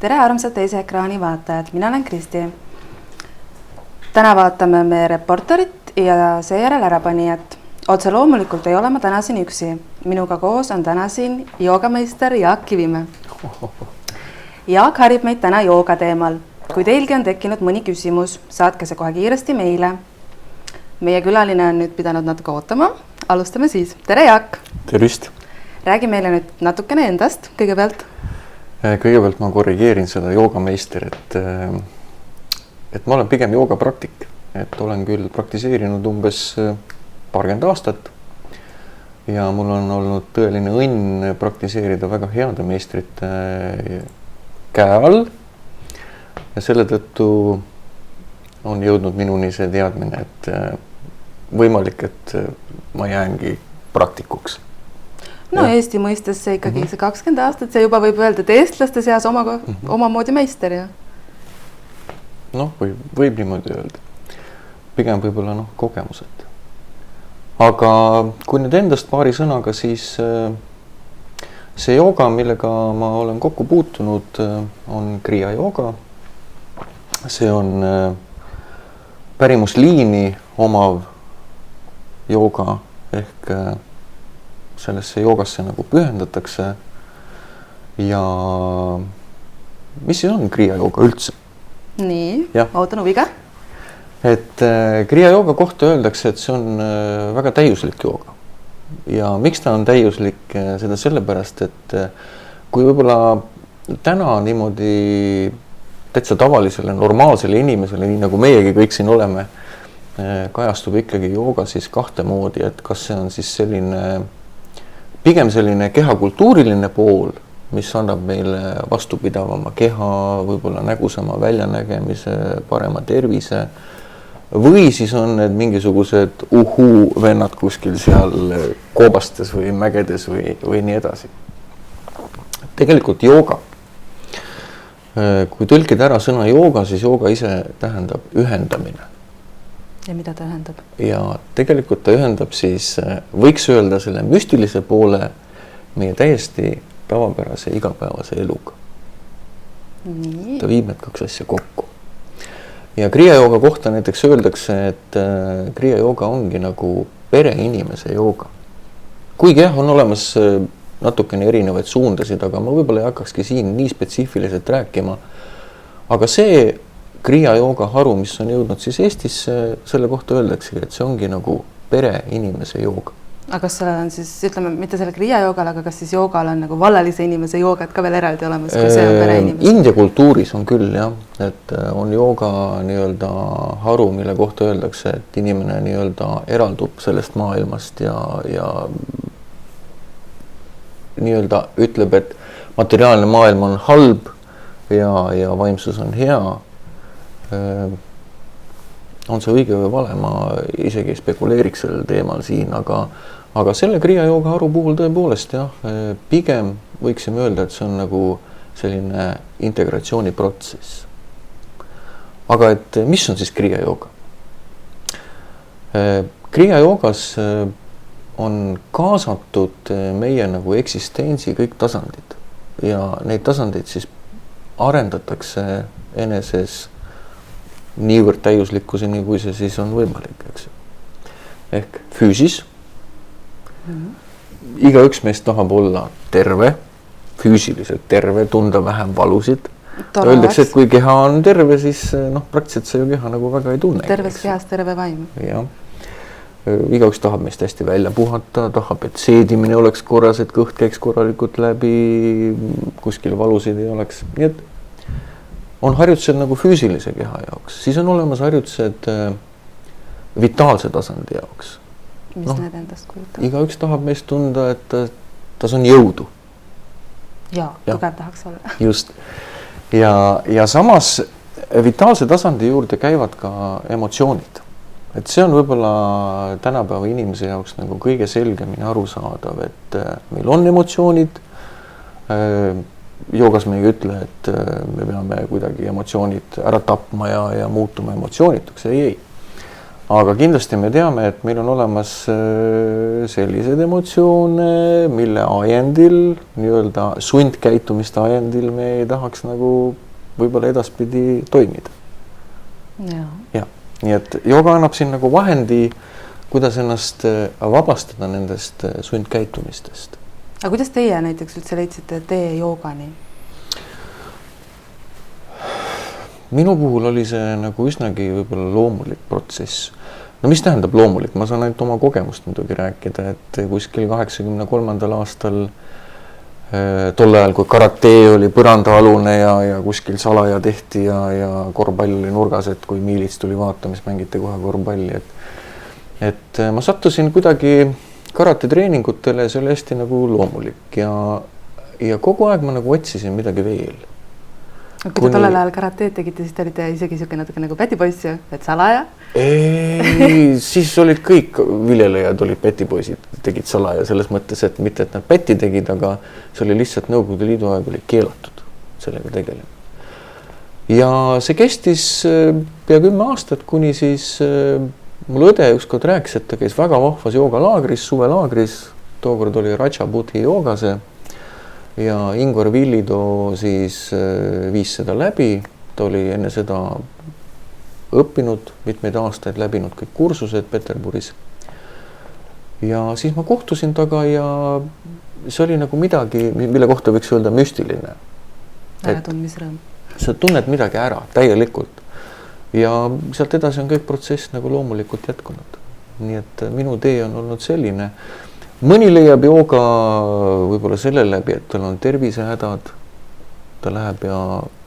Tere armsad teise ekraani vaatajad, mina olen Kristi. Täna vaatame me Reporterit ja seejärel Ärapanijat. Otse loomulikult ei ole ma täna siin üksi. Minuga koos on täna siin joogameister Jaak Kivimäe. Jaak harib meid täna jooga teemal. Kui teilgi on tekkinud mõni küsimus, saatke see kohe kiiresti meile. Meie külaline on nüüd pidanud natuke ootama. Alustame siis. Tere Jaak! Tervist! Räägi meile nüüd natukene endast kõigepealt. Kõigepealt ma korrigeerin seda joogameister, et ma olen pigem joogapraktik. Et olen küll praktiseerinud umbes paarkümmend aastat ja mul on olnud tõeline õnn praktiseerida väga heade meistrite käe all. Ja selle tõttu on jõudnud minuni see teadmine, et võimalik, et ma jäängi praktikuks. No ja. Eesti mõistes see ikkagi see 20 aastat, see juba võib öelda, et eestlaste seas omamoodi meister. Ja? Noh, võib niimoodi öelda. Pigem võib-olla kogemused. Aga kui nüüd endast paari sõnaga, siis see jooga, millega ma olen kokku puutunud, on kriia jooga. See on pärimusliini omav jooga ehk sellesse joogasse nagu pühendatakse. Ja mis see on kriia jooga üldse? Nii, ootan huviga. Et kriia jooga kohta öeldakse, et see on väga täiuslik jooga. Ja miks ta on täiuslik? Seda sellepärast, et kui võib-olla täna niimoodi täitsa tavalisele, normaalsele inimesele, nii nagu meiegi kõik siin oleme, kajastub ikkagi jooga siis kahte moodi, et kas see on siis pigem selline kehakultuuriline pool, mis annab meile vastupidavama keha, võib-olla nägusama väljanägemise, parema tervise, või siis on need mingisugused vennad kuskil seal koobastes või mägedes või nii edasi. Tegelikult jooga. Kui tõlkida ära sõna jooga, siis jooga ise tähendab ühendamine. Ja mida ta ühendab? Ja tegelikult ta ühendab siis, võiks öelda selle müstilise poole meie täiesti tavapärase igapäevase eluga. Nii. Ta viib need kaks asja kokku. Ja kriia jooga kohta näiteks öeldakse, et kriia jooga ongi nagu pereinimese jooga. Kuigi on olemas natukene erinevaid suundasid, aga ma võib-olla ei hakkakski siin nii spetsiifiliselt rääkima. Aga see kriia jooga haru, mis on jõudnud siis Eestisse, selle kohta öeldakse, et see ongi nagu pereinimese jooga. Aga kas sellel on siis, ütleme, mitte selle kriia joogal, aga kas siis joogal on nagu vallalise inimese joogad ka veel eraldi olemas, kui see on pereinimese? India kultuuris on küll, jah, et on jooga nii-öelda haru, mille kohta öeldakse, et inimene nii-öelda eraldub sellest maailmast ja nii-öelda ütleb, et materiaalne maailm on halb ja vaimsus on hea. On see õige või vale, ma isegi spekuleeriks sellel teemal siin, aga selle kriia jooga haru puhul tõepoolest pigem võiksime öelda, et see on nagu selline integratsiooniprotsess. Aga et mis on siis kriia jooga? Kriia joogas on kaasatud meie nagu eksistentsi kõik tasandid ja neid tasandid siis arendatakse eneses niivõrd täiuslikkuseni, kui see siis on võimalik, eks. Ehk füüsis. Igaüks meist tahab olla terve, füüsiliselt terve, tunda vähem valusid. Öeldakse, et kui keha on terve, siis praktiliselt see ju keha nagu väga ei tunne. Terves kehas terve vaim. Ja. Igaüks tahab meist hästi välja puhata, tahab, et seedimine oleks korras, et kõht käiks korralikult läbi, kuskil valusid ei oleks. Nii et on harjutused nagu füüsilise keha jaoks, siis on olemas harjutused vitaalse tasandi jaoks. Mis need endast kujutab? Igaüks tahab meist tunda, et tas on jõudu. Ja, tugev tahaks olla. Just. Ja samas vitaalse tasandi juurde käivad ka emotsioonid. Et see on võib-olla tänapäeva inimese jaoks nagu kõige selgemini arusaadav, et meil on emotsioonid. Joogas me ei ütle, et me peame kuidagi emotsioonid ära tapma ja muutuma emotsioonituks. Ei. aga kindlasti me teame, et meil on olemas sellised emotsioone, mille ajendil, nii-öelda sundkäitumiste ajendil me ei tahaks nagu võib-olla edaspidi toimida. Ja, nii et jooga annab siin nagu vahendi, kuidas ennast vabastada nendest sundkäitumistest. Aga kuidas teie näiteks üldse leidsite tee joogani? Minu puhul oli see nagu üsnagi võib-olla loomulik protsess. No mis tähendab loomulik? Ma saan ainult oma kogemust muidugi rääkida, et kuskil 83. aastal tol ajal, kui karate oli põrandaalune ja kuskil salaja tehti ja korvpall oli nurgas, et kui miilits tuli vaatamis, mängiti kohe korvpalli. Et ma sattusin kuidagi karate treeningutele, see oli hästi nagu loomulik ja kogu aeg ma nagu otsisin midagi veel. Kui te tollel ajal karateed tegite, siis te olite isegi siuke natuke nagu pätipoiss, et salaja? Ei, siis olid kõik viljelejad, olid pätipoisid, tegid salaja selles mõttes, et mitte, et nad päti tegid, aga see oli lihtsalt Nõukogude Liidu aeg oli keelatud sellega tegelema. Ja see kestis pea 10 aastat, kuni siis mul õde ükskord rääkis, et ta käis väga vahvas joogalaagris, suvelaagris, tookord oli Ratchabudhi joogase ja Ingvar Villido siis viis seda läbi, ta oli enne seda õppinud mitmeid aastaid, läbinud kõik kursused Peterburis. Ja siis ma kohtusin taga ja see oli nagu midagi, mille kohta võiks öelda müstiline. Äratundmisrõõm. Sa tunned midagi ära täielikult ja sealt edasi on kõik protsess nagu loomulikult jätkunud. Nii et minu tee on olnud selline. Mõni leiab jooga võib-olla selle läbi, et tal on tervisehädad, ta läheb ja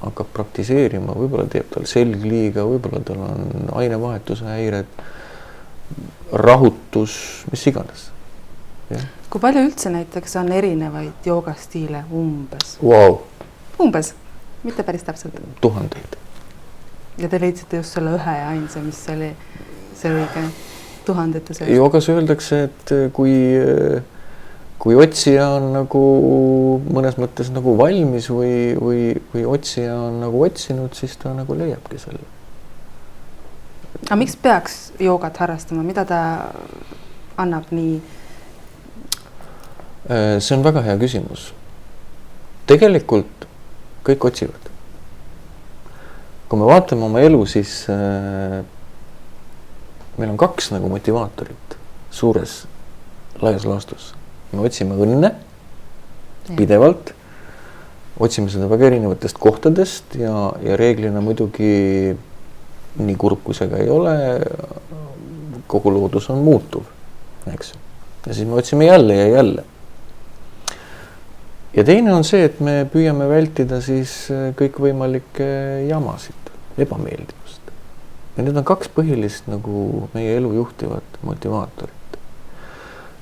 hakkab praktiseerima, võib-olla teeb tal selg liiga, võib-olla tal on ainevahetuse häired, rahutus, mis iganes. Ja. Kui palju üldse näiteks on erinevaid joogastiile umbes? Wow. Umbes, mitte päris täpselt. Tuhandeid. Ja te leidsite just selle ühe ja ainsa, mis oli see õige tuhandete sees? Joogas öeldakse, et kui otsija on nagu mõnes mõttes nagu valmis või otsija on nagu otsinud, siis ta nagu leiabki selle. Aga miks peaks joogat harrastama? Mida ta annab nii? See on väga hea küsimus. Tegelikult kõik otsivad. Kui me vaatame oma elu, siis meil on 2 nagu motivaatorit suures laias laastus. Me otsime õnne pidevalt, otsime seda väga erinevatest kohtadest ja reeglina muidugi nii kurb kui see ka ei ole, kogu loodus on muutuv, eks. Ja siis me otsime jälle ja jälle. Ja teine on see, et me püüame vältida siis kõikvõimalikke jamasid, ebameeldivust. Ja need on 2 põhilist nagu meie elu juhtivat motivaatorit.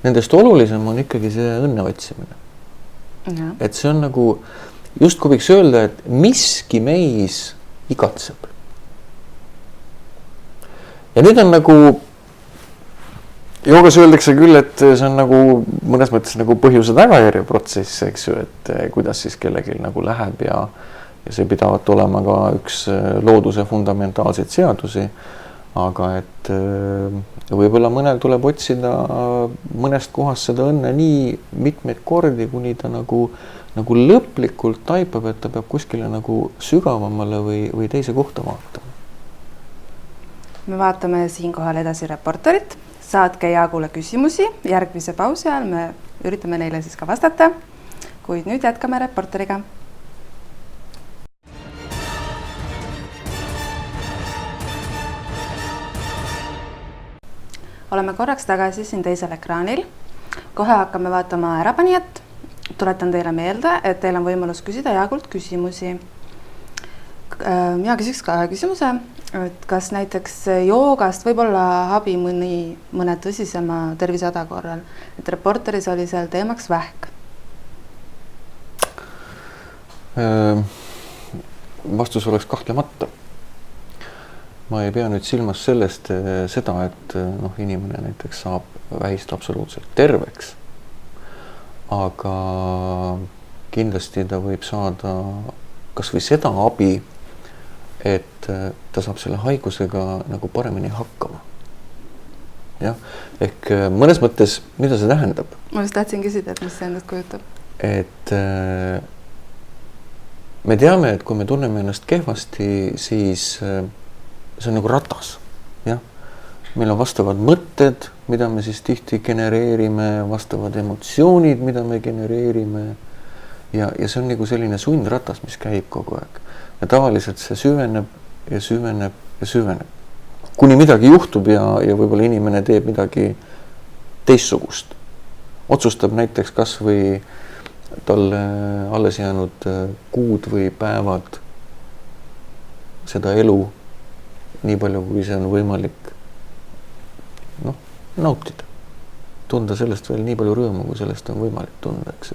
Nendest olulisem on ikkagi see õnne otsimine. Ja. Et see on nagu, just kui võiks öelda, et miski meis igatseb. Ja nüüd on nagu, joogas öeldakse küll, et see on nagu mõnes mõttes nagu põhjuse tagajärje protsess, eks ju, et kuidas siis kellelgi nagu läheb ja see pidavat olema ka üks looduse fundamentaalseid seadusi, aga et võib-olla mõnel tuleb otsida mõnest kohast seda õnne nii mitmeid kordi, kuni ta nagu lõplikult taipab, et ta peab kuskile nagu sügavamale või teise kohta vaatama. Me vaatame siinkohal edasi reporterit. Saatke Jaagule küsimusi. Järgmise pausi ajal me üritame neile siis ka vastata, kuid nüüd jätkame reporteriga. Oleme korraks tagasi siin teisel ekraanil. Kohe hakkame vaatama ärapanijat. Tuletan teile meelde, et teil on võimalus küsida Jaagult küsimusi. Ja küsiks ka küsimuse, et kas näiteks joogast võib olla abi mõne tõsisema tervisehäda korral. Et reporteris oli seal teemaks vähk. Vastus oleks kahtlemata. Ma ei pea nüüd silmas sellest seda, et inimene näiteks saab vähist absoluutselt terveks, aga kindlasti ta võib saada kas või seda abi, et ta saab selle haigusega nagu paremini hakkama. jah, ehk mõnes mõttes, mida see tähendab? Ma just tahtsin küsida, et mis see endast kujutab? Et me teame, et kui me tunneme ennast kehvasti, siis see on nagu ratas, jah. Meil on vastavad mõtted, mida me siis tihti genereerime, vastavad emotsioonid, mida me genereerime ja see on nagu selline sundratas, mis käib kogu aeg. Ja tavaliselt see süveneb ja süveneb ja süveneb. Kuni midagi juhtub ja võib-olla inimene teeb midagi teistsugust. Otsustab näiteks kas või talle alles jäänud kuud või päevad seda elu nii palju, kui see on võimalik nautida. Tunda sellest veel nii palju rõõmu, kui sellest on võimalik tunda. Eks.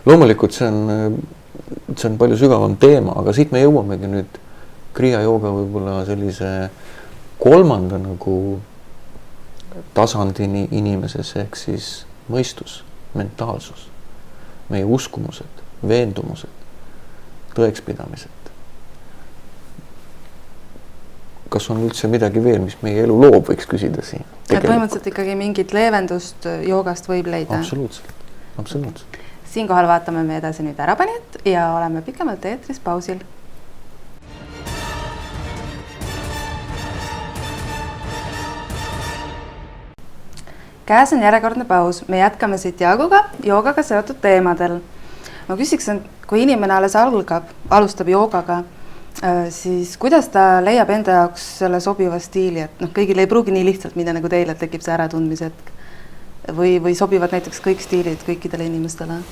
Loomulikult see on palju sügavam teema, aga siit me jõuamegi nüüd kriia jooga võib-olla sellise kolmanda nagu tasandini inimeses ehk siis mõistus, mentaalsus, meie uskumused, veendumused, tõekspidamised. Kas on üldse midagi veel, mis meie elu loob, võiks küsida siin? Et põhimõtteliselt ikkagi mingit leevendust joogast võib leida? Absoluutselt. Siinkohal vaatame me edasi nüüd ärapanijat ja oleme pikemalt eetris pausil. Käes on järjekordne paus. Me jätkame siit Jaaguga joogaga seotud teemadel. Ma küsiks, kui inimene alles alustab joogaga, siis kuidas ta leiab enda jaoks selle sobiva stiili, et kõigil ei pruugi nii lihtsalt minna nagu teile, et tekib see äratundmise hetk või sobivad näiteks kõik stiilid kõikidele inimestele?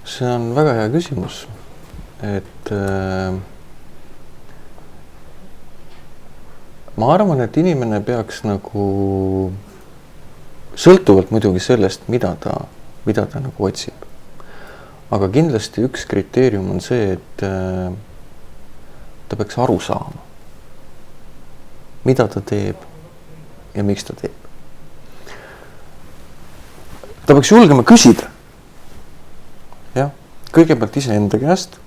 See on väga hea küsimus, et ma arvan, et inimene peaks nagu sõltuvalt muidugi sellest, mida ta nagu otsib. Aga kindlasti üks kriteerium on see, et ta peaks aru saama, mida ta teeb ja miks ta teeb. Ta peaks julgema küsida. Jah, kõigepealt iseenda käest,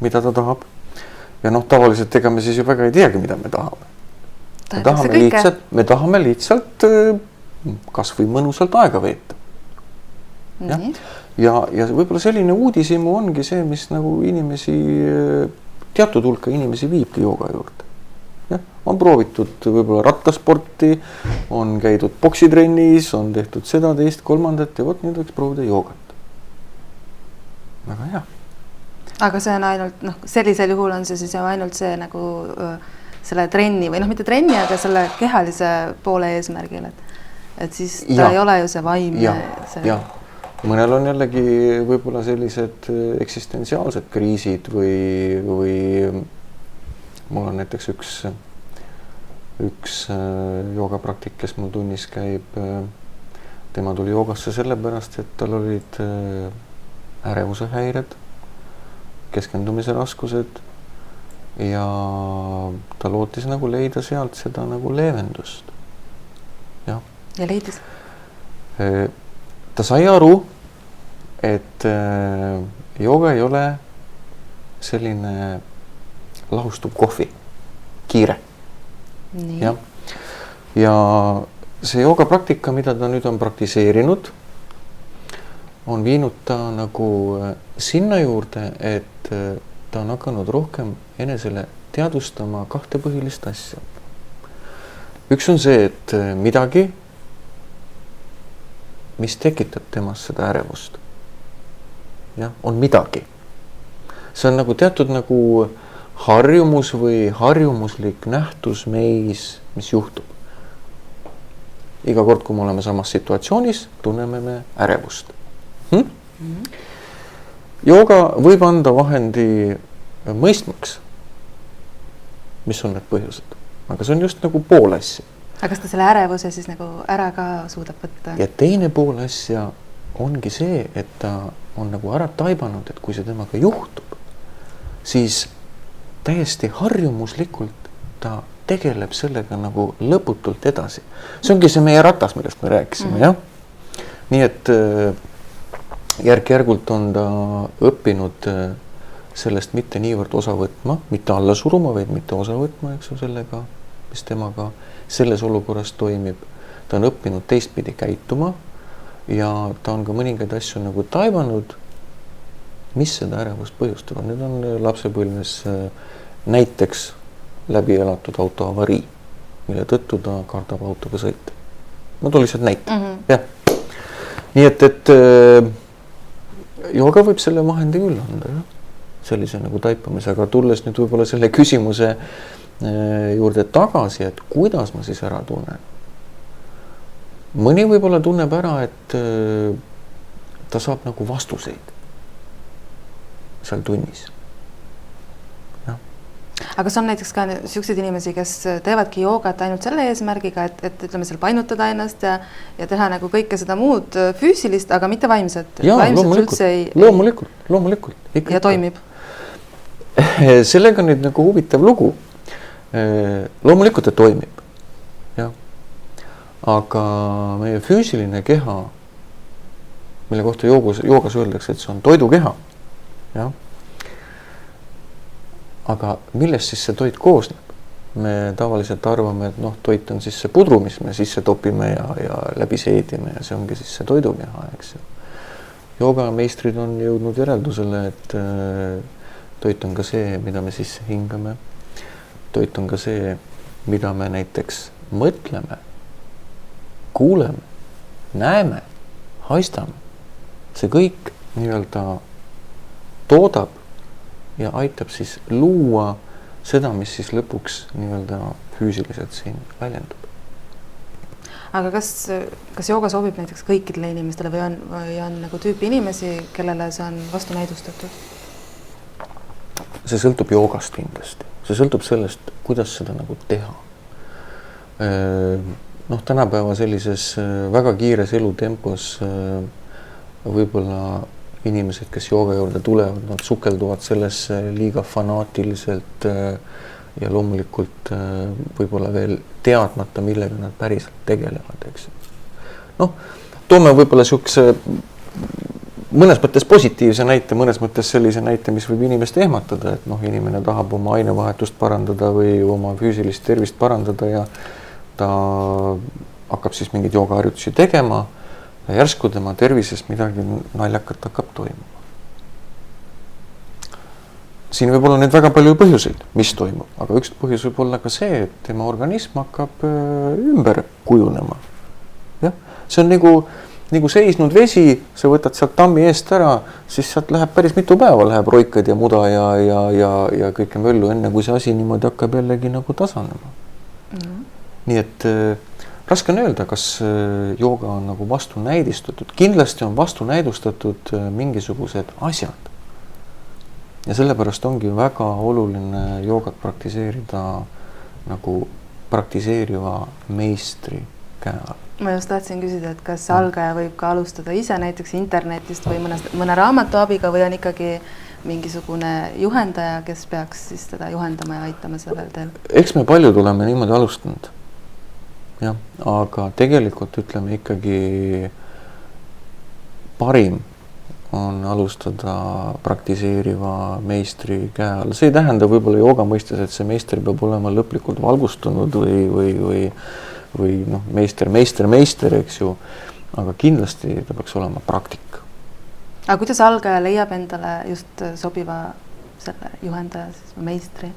mida ta tahab. Ja tavaliselt ega me siis ju väga ei teagi, mida me tahame. Me tahame lihtsalt kas või mõnusalt aega veeta. Ja võib-olla selline uudishimu ongi see, mis nagu inimesi, teatud hulka inimesi viibki jooga juurde. Ja, on proovitud võib-olla rattasporti, on käidud boksitrennis, on tehtud seda, teist, kolmandat ja nüüd võiks proovida joogat. Väga hea. Aga see on ainult, sellisel juhul on see siis ainult see nagu selle trenni või mitte trenni, aga selle kehalise poole eesmärgil, et siis ta ei ole ju see vaimne. Ja. Mõnel on jällegi võib-olla sellised eksistentsiaalsed kriisid või mul on näiteks üks joogapraktik, kes mul tunnis käib, tema tuli joogasse sellepärast, et tal olid ärevuse häired, keskendumise raskused ja ta lootis nagu leida sealt seda nagu leevendust. Ja leidis? Ta sai aru, et jooga ei ole selline lahustuv kohvi, kiire. Ja see joogapraktika, mida ta nüüd on praktiseerinud, on viinud ta nagu sinna juurde, et ta on hakanud rohkem enesele teadvustama kahte põhilist asja. Üks on see, et midagi, mis tekitab temas seda ärevust. Ja, on midagi. See on nagu teatud nagu harjumus või harjumuslik nähtus meis, mis juhtub. Iga kord, kui me oleme samas situatsioonis, tunneme me ärevust. Jooga võib anda vahendi mõistmaks, mis on need põhjused. Aga see on just nagu pool asja. Aga kas ta selle ärevuse siis nagu ära ka suudab võtta? Ja teine pool asja ongi see, et ta on nagu ära taibanud, et kui see temaga juhtub, siis täiesti harjumuslikult ta tegeleb sellega nagu lõputult edasi. See ongi see meie ratas, millest me rääkisime, jah? Nii et järk-järgult on ta õppinud sellest mitte niivõrd osa võtma, mitte alla suruma, vaid mitte osa võtma, eks ju, sellega, mis temaga selles olukorras toimib. Ta on õppinud teistpidi käituma ja ta on ka mõningaid asju nagu taibanud, mis seda ärevust põhjustavad. Need on lapsepõlves näiteks läbi elatud autoavarii, mille tõttu ta kardab autoga sõita. Ma toon lihtsalt näite. Jah. Nii et jooga võib selle vahendi küll anda, jah? Sellise nagu taipamise, aga tulles nüüd võib-olla selle küsimuse juurde tagasi, et kuidas ma siis ära tunnen. Mõni võib-olla tunneb ära, et ta saab nagu vastuseid seal tunnis. Ja. Aga kas on näiteks ka selliseid inimesi, kes teevadki joogat ainult selle eesmärgiga, et ütleme seal painutada ennast ja teha nagu kõike seda muud füüsilist, aga mitte vaimset? Jaa, loomulikult. Ja toimib? Sellega on nüüd nagu huvitav lugu. Loomulikult, et toimib. Ja. Aga meie füüsiline keha, mille kohta joogas öeldakse, et see on toidukeha. Ja. Aga millest siis see toit koosneb? Me tavaliselt arvame, et toit on siis see pudru, mis me sisse topime ja läbi seedime ja see ongi siis see toidukeha, eks ju. Joogameistrid on jõudnud järeldusele, et toit on ka see, mida me sisse hingame. Toit on ka see, mida me näiteks mõtleme, kuuleme, näeme, haistame. See kõik nii-öelda toodab ja aitab siis luua seda, mis siis lõpuks nii-öelda füüsiliselt siin väljendub. Aga kas jooga sobib näiteks kõikidele inimestele või on nagu tüüpi inimesi, kellele see on vastunäidustatud? See sõltub joogast kindlasti. See sõltub sellest, kuidas seda nagu teha. Tänapäeva sellises väga kiires elutempos võib-olla inimesed, kes jooga juurde tulevad, nad sukelduvad sellesse liiga fanaatiliselt ja loomulikult võib-olla veel teadmata, millega nad päriselt tegelevad, eks. Toome võib-olla siukse mõnes mõttes positiivse näite, mõnes mõttes sellise näite, mis võib inimest ehmatada, et inimene tahab oma ainevahetust parandada või oma füüsilist tervist parandada ja ta hakkab siis mingeid joogaharjutusi tegema ja järsku tema tervises midagi naljakat hakkab toimuma. Siin võib olla nüüd väga palju põhjuseid, mis toimub, aga üks põhjus võib olla ka see, et tema organism hakkab ümber kujunema. Ja? See on nagu seisnud vesi, sa võtad sealt tammi eest ära, siis sealt läheb päris mitu päeva, läheb roikad ja muda ja kõike möllu, enne kui see asi niimoodi hakkab jällegi nagu tasanema. Nii et raske on öelda, kas jooga on nagu vastunäidistatud. Kindlasti on vastunäidustatud mingisugused asjad. Ja sellepärast ongi väga oluline joogat praktiseerida nagu praktiseeriva meistri käe all. Ma just tahtsin küsida, et kas algaja võib ka alustada ise näiteks internetist või mõne raamatu abiga või on ikkagi mingisugune juhendaja, kes peaks siis teda juhendama ja aitama sellel teel? Eks me paljud oleme niimoodi alustanud. Ja, aga tegelikult ütleme ikkagi parim on alustada praktiseeriva meistri käe all. See ei tähenda võib-olla jooga mõistes, et see meister peab olema lõplikult valgustunud või meister, eks ju, aga kindlasti ta peaks olema praktik. Aga kuidas algaja leiab endale just sobiva selle juhendaja, siis meistri?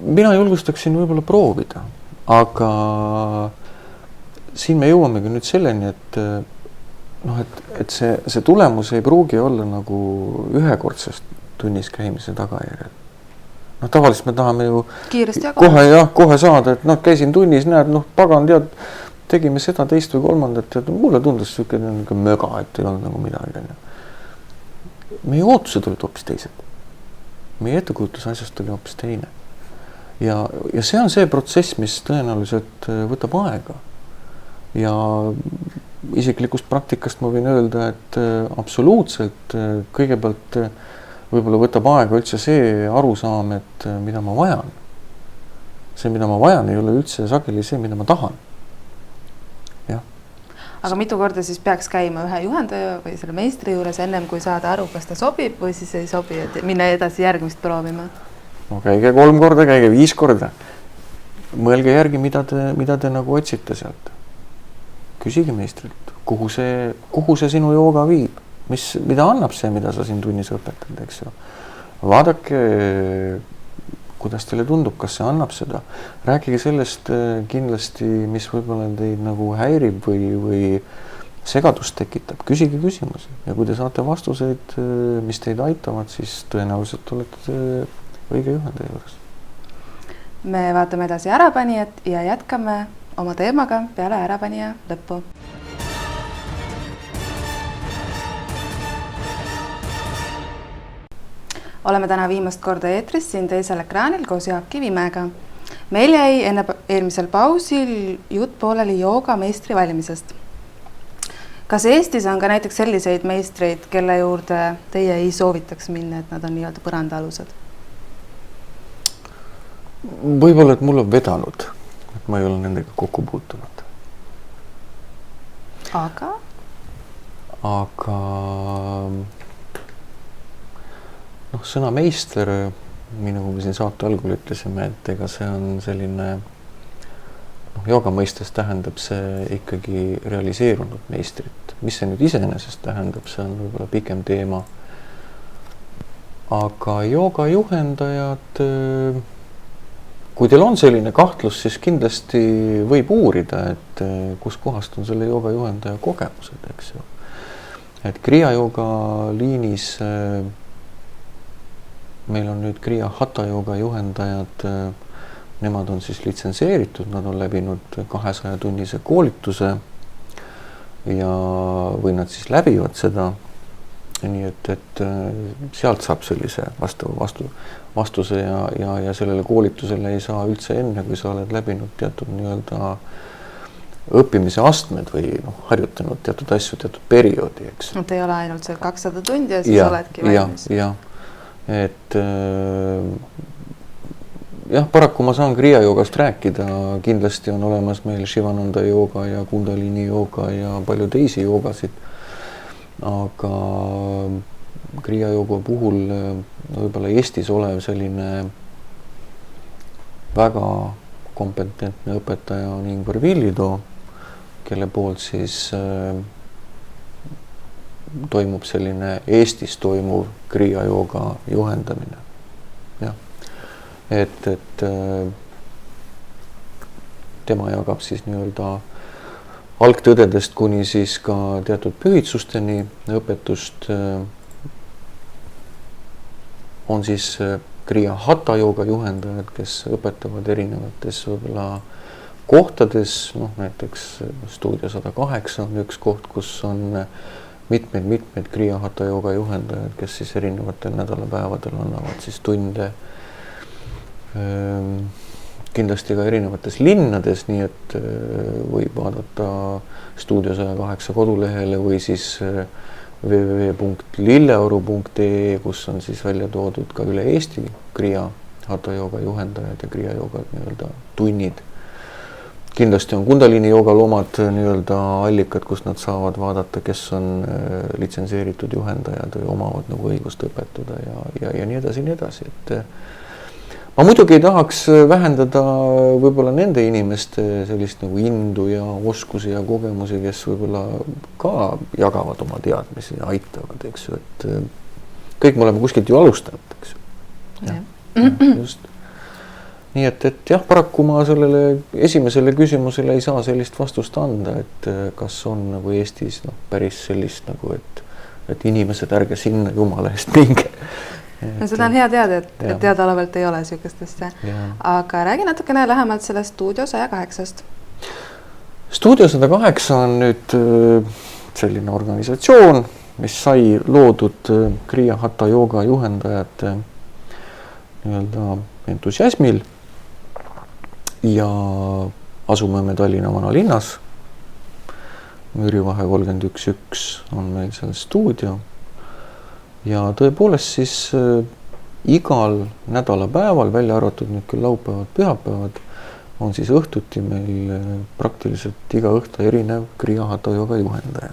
Mina julgustaksin võib-olla proovida, aga siin me jõuamegi nüüd selleni, et see tulemus ei pruugi olla nagu ühekordsest tunnis käimise tagajärjel. Tavaliselt me tahame ju kohe saada, et käisin tunnis, näed, pagan, tead, tegime seda, teist või kolmandat, et mulle tundus selline möga, et ei olnud nagu midagi. Meie ootused olid hoopis teised. Meie ettekujutus asjast oli hoopis teine. Ja see on see protsess, mis tõenäoliselt võtab aega. Ja isiklikust praktikast ma võin öelda, et absoluutselt kõigepealt võib-olla võtab aega üldse see arusaam, et mida ma vajan. See, mida ma vajan, ei ole üldse sageli see, mida ma tahan. Jah. Aga mitu korda siis peaks käima ühe juhendaja või selle meistri juures ennem kui saada aru, kas ta sobib või siis ei sobi, et minna edasi järgmist proovima? No käige 3 korda, käige 5 korda. Mõelge järgi, mida te nagu otsite sealt. Küsige meistrilt, kuhu see sinu jooga viib, mida annab see, mida sa siin tunnis õpetad, eks ju. Vaadake, kuidas teile tundub, kas see annab seda. Rääkige sellest kindlasti, mis võib-olla teid nagu häirib või segadust tekitab. Küsige küsimusi ja kui te saate vastuseid, mis teid aitavad, siis tõenäoliselt olete õige juhendaja juures. Me vaatame edasi ärapanijat ja jätkame oma teemaga peale ärapanija lõppu. Oleme täna viimast korda eetris siin teisel ekraanil koos Jaak Kivimäega. Meil jäi enne eelmisel pausil jutt pooleli jooga meistri valimisest. Kas Eestis on ka näiteks selliseid meistreid, kelle juurde teie ei soovitaks minna, et nad on nii-öelda põrandaalused? Võib-olla, et mul on vedanud, et ma ei ole nendega kokku puutunud. Aga sõna meister, nii nagu me siin saate algul ütlesime, et ega see on selline, jooga mõistes tähendab see ikkagi realiseerunud meistrit. Mis see nüüd iseenesest tähendab, see on võib-olla pikem teema. Aga jooga juhendajad, kui teil on selline kahtlus, siis kindlasti võib uurida, et kus kohast on selle jooga juhendaja kogemused, eks ju. Et Kriya jooga liinis meil on nüüd Kriya Hatha jooga juhendajad, nemad on siis litsenseeritud, nad on läbinud 200-tunnise koolituse või nad siis läbivad seda. Nii et sealt saab sellise vastuse ja sellele koolitusele ei saa üldse enne, kui sa oled läbinud teatud nii-öelda õppimise astmed või harjutanud teatud asju, teatud perioodi, eks. Et ei ole ainult see 200 tundi ja siis oledki valmis. Et paraku ma saan Kriya joogast rääkida, kindlasti on olemas meil Shivananda jooga ja Kundalini jooga ja palju teisi joogasid, aga Kriya jooga puhul võib-olla Eestis olev selline väga kompetentne õpetaja on Ingvar Villido, kelle poolt siis toimub selline Eestis toimuv Kriya jooga juhendamine. Ja. Et tema jagab siis nii-öelda algtõdedest kuni siis ka teatud pühitsusteni õpetust. On siis Kriya Hatha jooga juhendajad, kes õpetavad erinevates võib-olla kohtades, näiteks Stuudio 108 on üks koht, kus on mitmed Kriya Hatha jooga juhendajad, kes siis erinevatel nädalapäevadel annavad siis tunde. Kindlasti ka erinevates linnades, nii et võib vaadata Stuudio 108 kodulehele või siis www.lilleoru.ee, kus on siis välja toodud ka üle Eesti Kriya Hatha jooga juhendajad ja Kriya jooga nii-öelda tunnid. Kindlasti on Kundalini joogal omad nii-öelda allikad, kus nad saavad vaadata, kes on litsenseeritud juhendajad või omavad nagu õigust õpetada ja nii edasi. Et ma muidugi ei tahaks vähendada võib-olla nende inimeste sellist nagu indu ja oskusi ja kogemusi, kes võib-olla ka jagavad oma teadmisi ja aitavad, eks ju, et kõik me oleme kuskilt ju alustanud, eks ju. Just. Nii et paraku ma sellele esimesele küsimusele ei saa sellist vastust anda, et kas on nagu Eestis päris sellist nagu, et inimesed ärge sinna jumala eest minge. Seda on hea teada, et teadaolevalt ei ole sihukestesse. Aga räägi natukene lähemalt sellest Stuudio 108-st. Stuudio 108 on nüüd selline organisatsioon, mis sai loodud Kriya Hatha jooga juhendajate nii-öelda entusiasmil ja asume me Tallinna vanalinnas. Müürivahe 31 on meil seal stuudio ja tõepoolest siis igal nädalapäeval, välja arvatud nüüd küll laupäevad, pühapäevad, on siis õhtuti meil praktiliselt iga õhtu erinev Kriia Hatha jooga juhendaja.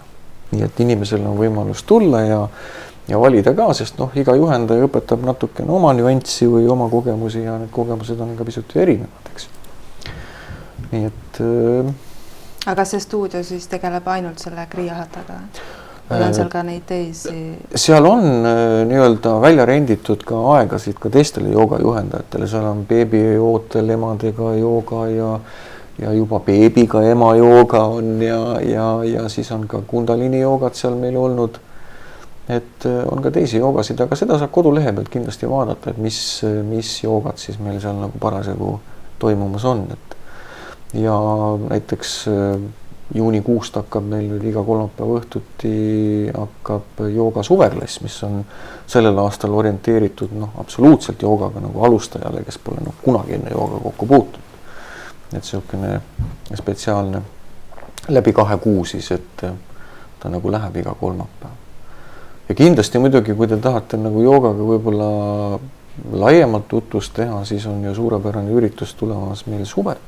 Nii et inimesel on võimalus tulla ja valida ka, sest iga juhendaja õpetab natukene oma nüanssi või oma kogemusi ja need kogemused on ka pisut erinevad, eks. Nii et... Aga see stuudio siis tegeleb ainult selle Kriia Hathaga? Või on seal ka neid teisi? Seal on nii-öelda välja renditud ka aegasid ka teistele joogajuhendajatele. Seal on beebiootel emadega jooga ja juba beebiga ema jooga on ja siis on ka kundalini joogad seal meil olnud. Et on ka teisi joogasid, aga seda saab kodulehe pealt kindlasti vaadata, et mis joogad siis meil seal nagu parasjagu toimumas on. Ja näiteks juunikuust hakkab meil nüüd iga kolmapäeva õhtuti hakkab jooga suveklass, mis on sellel aastal orienteeritud absoluutselt joogaga nagu alustajale, kes pole kunagi enne jooga kokku puutunud. Et selline spetsiaalne läbi 2 kuu siis, et ta nagu läheb iga kolmapäev. Ja kindlasti muidugi, kui te tahate nagu joogaga võib-olla laiemalt tutvust teha, siis on ju suurepärane üritus tulemas meil suvel.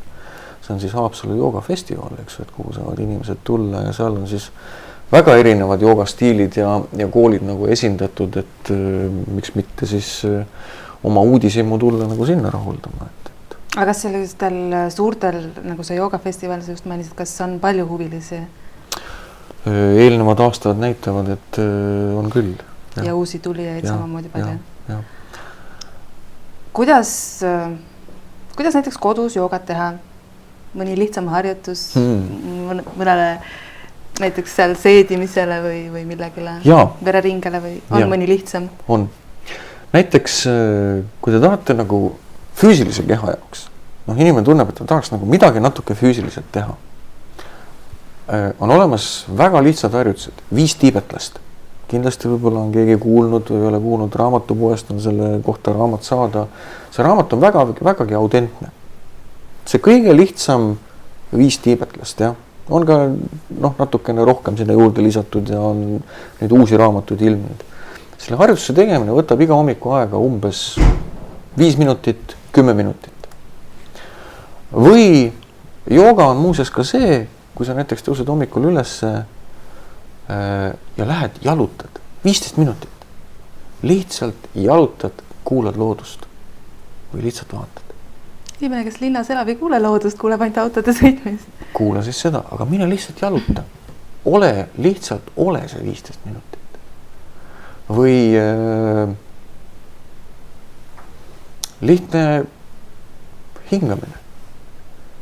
See on siis Haapsalu joogafestival, eks, et kuhu saavad inimesed tulla ja seal on siis väga erinevad joogastiilid ja koolid nagu esindatud, et miks mitte siis oma uudishimu tulla nagu sinna rahuldama. Aga kas sellistel suurtel, nagu see joogafestival, sa just mainisid, kas on palju huvilisi? Eelnevad aastad näitavad, et on küll. Ja uusi tulijaid samamoodi palju. Ja. Kuidas näiteks kodus joogat teha? Mõni lihtsam harjutus mõnele näiteks seal seedimisele või millegile vereringele või on mõni lihtsam? On. Näiteks, kui te tahate nagu füüsilise keha jaoks, inimene tunneb, et ta tahaks nagu midagi natuke füüsiliselt teha. On olemas väga lihtsad harjutused, 5 tiibetlast. Kindlasti võib-olla on keegi kuulnud või ei ole kuulnud raamatupoest, on selle kohta raamat saada. See raamat on vägagi autentne. See kõige lihtsam 5 tiibetlast, on ka natukene rohkem sinna juurde lisatud ja on neid uusi raamatuid ilmunud. Selle harjutuse tegemine võtab iga hommiku aega umbes 5 minutit, 10 minutit. Või jooga on muuseas ka see, kui sa näiteks tõused hommikul üles ja lähed jalutad 15 minutit. Lihtsalt jalutad, kuulad loodust või lihtsalt vaatad. Inimene, kes linnas elab, ei kuule loodust, kuuleb ainult autode sõitmist. Kuula siis seda, aga mine lihtsalt jaluta. Lihtsalt ole see 15 minutit. Või lihtne hingamine.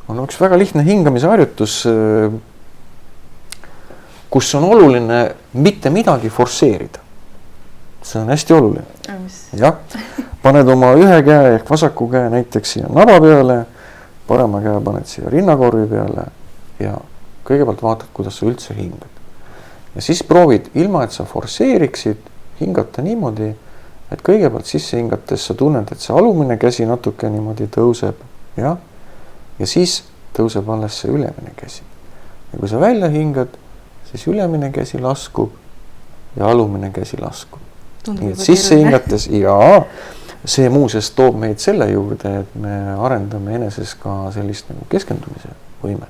On üks väga lihtne hingamise harjutus, kus on oluline mitte midagi forsseerida. See on hästi oluline. Jah, paned oma ühe käe ehk vasaku käe näiteks siia naba peale, parema käe paned siia rinnakorvi peale ja kõigepealt vaatad, kuidas sa üldse hingad. Ja siis proovid, ilma et sa forsseeriksid, hingata niimoodi, et kõigepealt sisse hingates sa tunned, et see alumine käsi natuke niimoodi tõuseb ja siis tõuseb alles see ülemine käsi. Ja kui sa välja hingad, siis ülemine käsi laskub ja alumine käsi laskub. Nii et sisse hingates see muuseas toob meid selle juurde, et me arendame eneses ka sellist nagu keskendumise võime.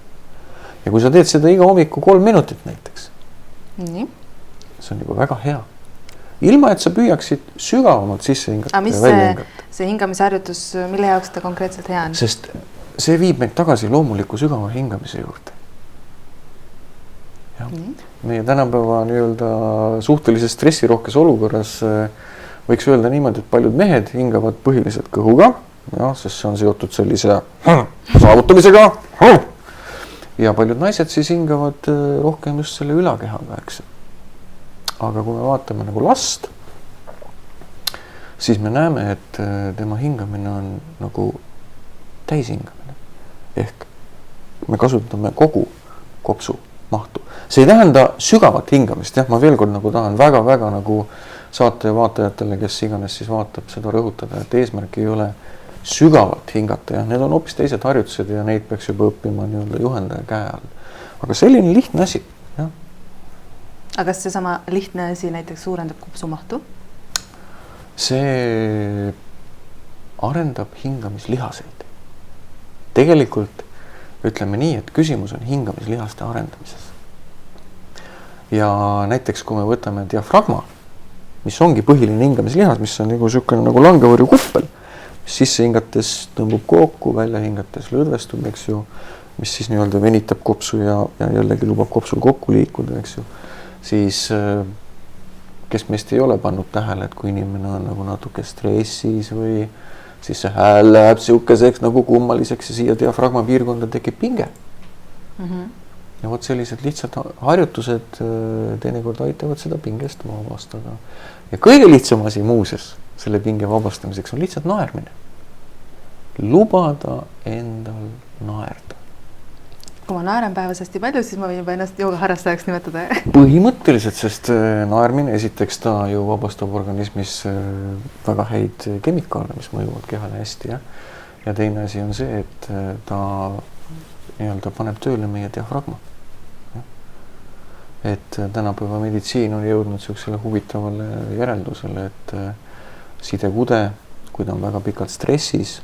Ja kui sa teed seda iga hommiku 3 minutit näiteks, see on juba väga hea. Ilma, et sa püüaksid sügavamalt sisse hingata ja välja hingata. See hingamisharjutus, mille jaoks ta konkreetselt hea on? Sest see viib meid tagasi loomuliku sügava hingamise juurde. Meie tänapäeva nii-öelda suhteliselt stressirohkes olukorras võiks öelda niimoodi, et paljud mehed hingavad põhiliselt kõhuga, sest see on seotud sellise saavutamisega. Ja paljud naised siis hingavad rohkem just selle ülakehaga, eks. Aga kui me vaatame nagu last, siis me näeme, et tema hingamine on nagu täishingamine. Ehk me kasutame kogu kopsu mahtu. See ei tähenda sügavat hingamist, ma veel kord nagu tahan väga-väga nagu saate vaatajatele, kes iganes siis vaatab seda rõhutada, et eesmärk ei ole sügavalt hingata, need on hoopis teised harjutused ja neid peaks juba õppima nii-öelda juhendaja käe all. Aga selline lihtne asi, Aga kas see sama lihtne asi näiteks suurendab kopsumahtu? See arendab hingamislihaseid. tegelikult ütleme nii, et küsimus on hingamislihaste arendamises. Ja näiteks kui me võtame diafragma, mis ongi põhiline hingamislihas, mis on nagu langevõrju kuppel, mis sisse hingates tõmbub kokku, välja hingates lõdvestub, eks ju, mis siis nii-öelda venitab kopsu ja jällegi lubab kopsul kokku liikuda, eks ju, siis kes meist ei ole pannud tähele, et kui inimene on nagu natuke stressis või siis see hääl läheb siukeseks nagu kummaliseks ja siia diafragma piirkonda tekib pinge. Ja vot sellised lihtsalt harjutused teinekord aitavad seda pingest vabastada. Ja kõige lihtsam asi muuses selle pinge vabastamiseks on lihtsalt naermine. Lubada endal naerda. Kui ma naeran päevas hästi palju, siis ma võin juba ennast joogaharrastajaks nimetada. Põhimõtteliselt, sest naermine esiteks ta ju vabastab organismis väga häid kemikaale, mis mõjuvad kehale hästi. Ja teine asi on see, et ta nii-öelda paneb tööle meie diafragma. Et tänapäeva meditsiin on jõudnud sellisele huvitavale järeldusele, et sidekude, kui ta on väga pikalt stressis,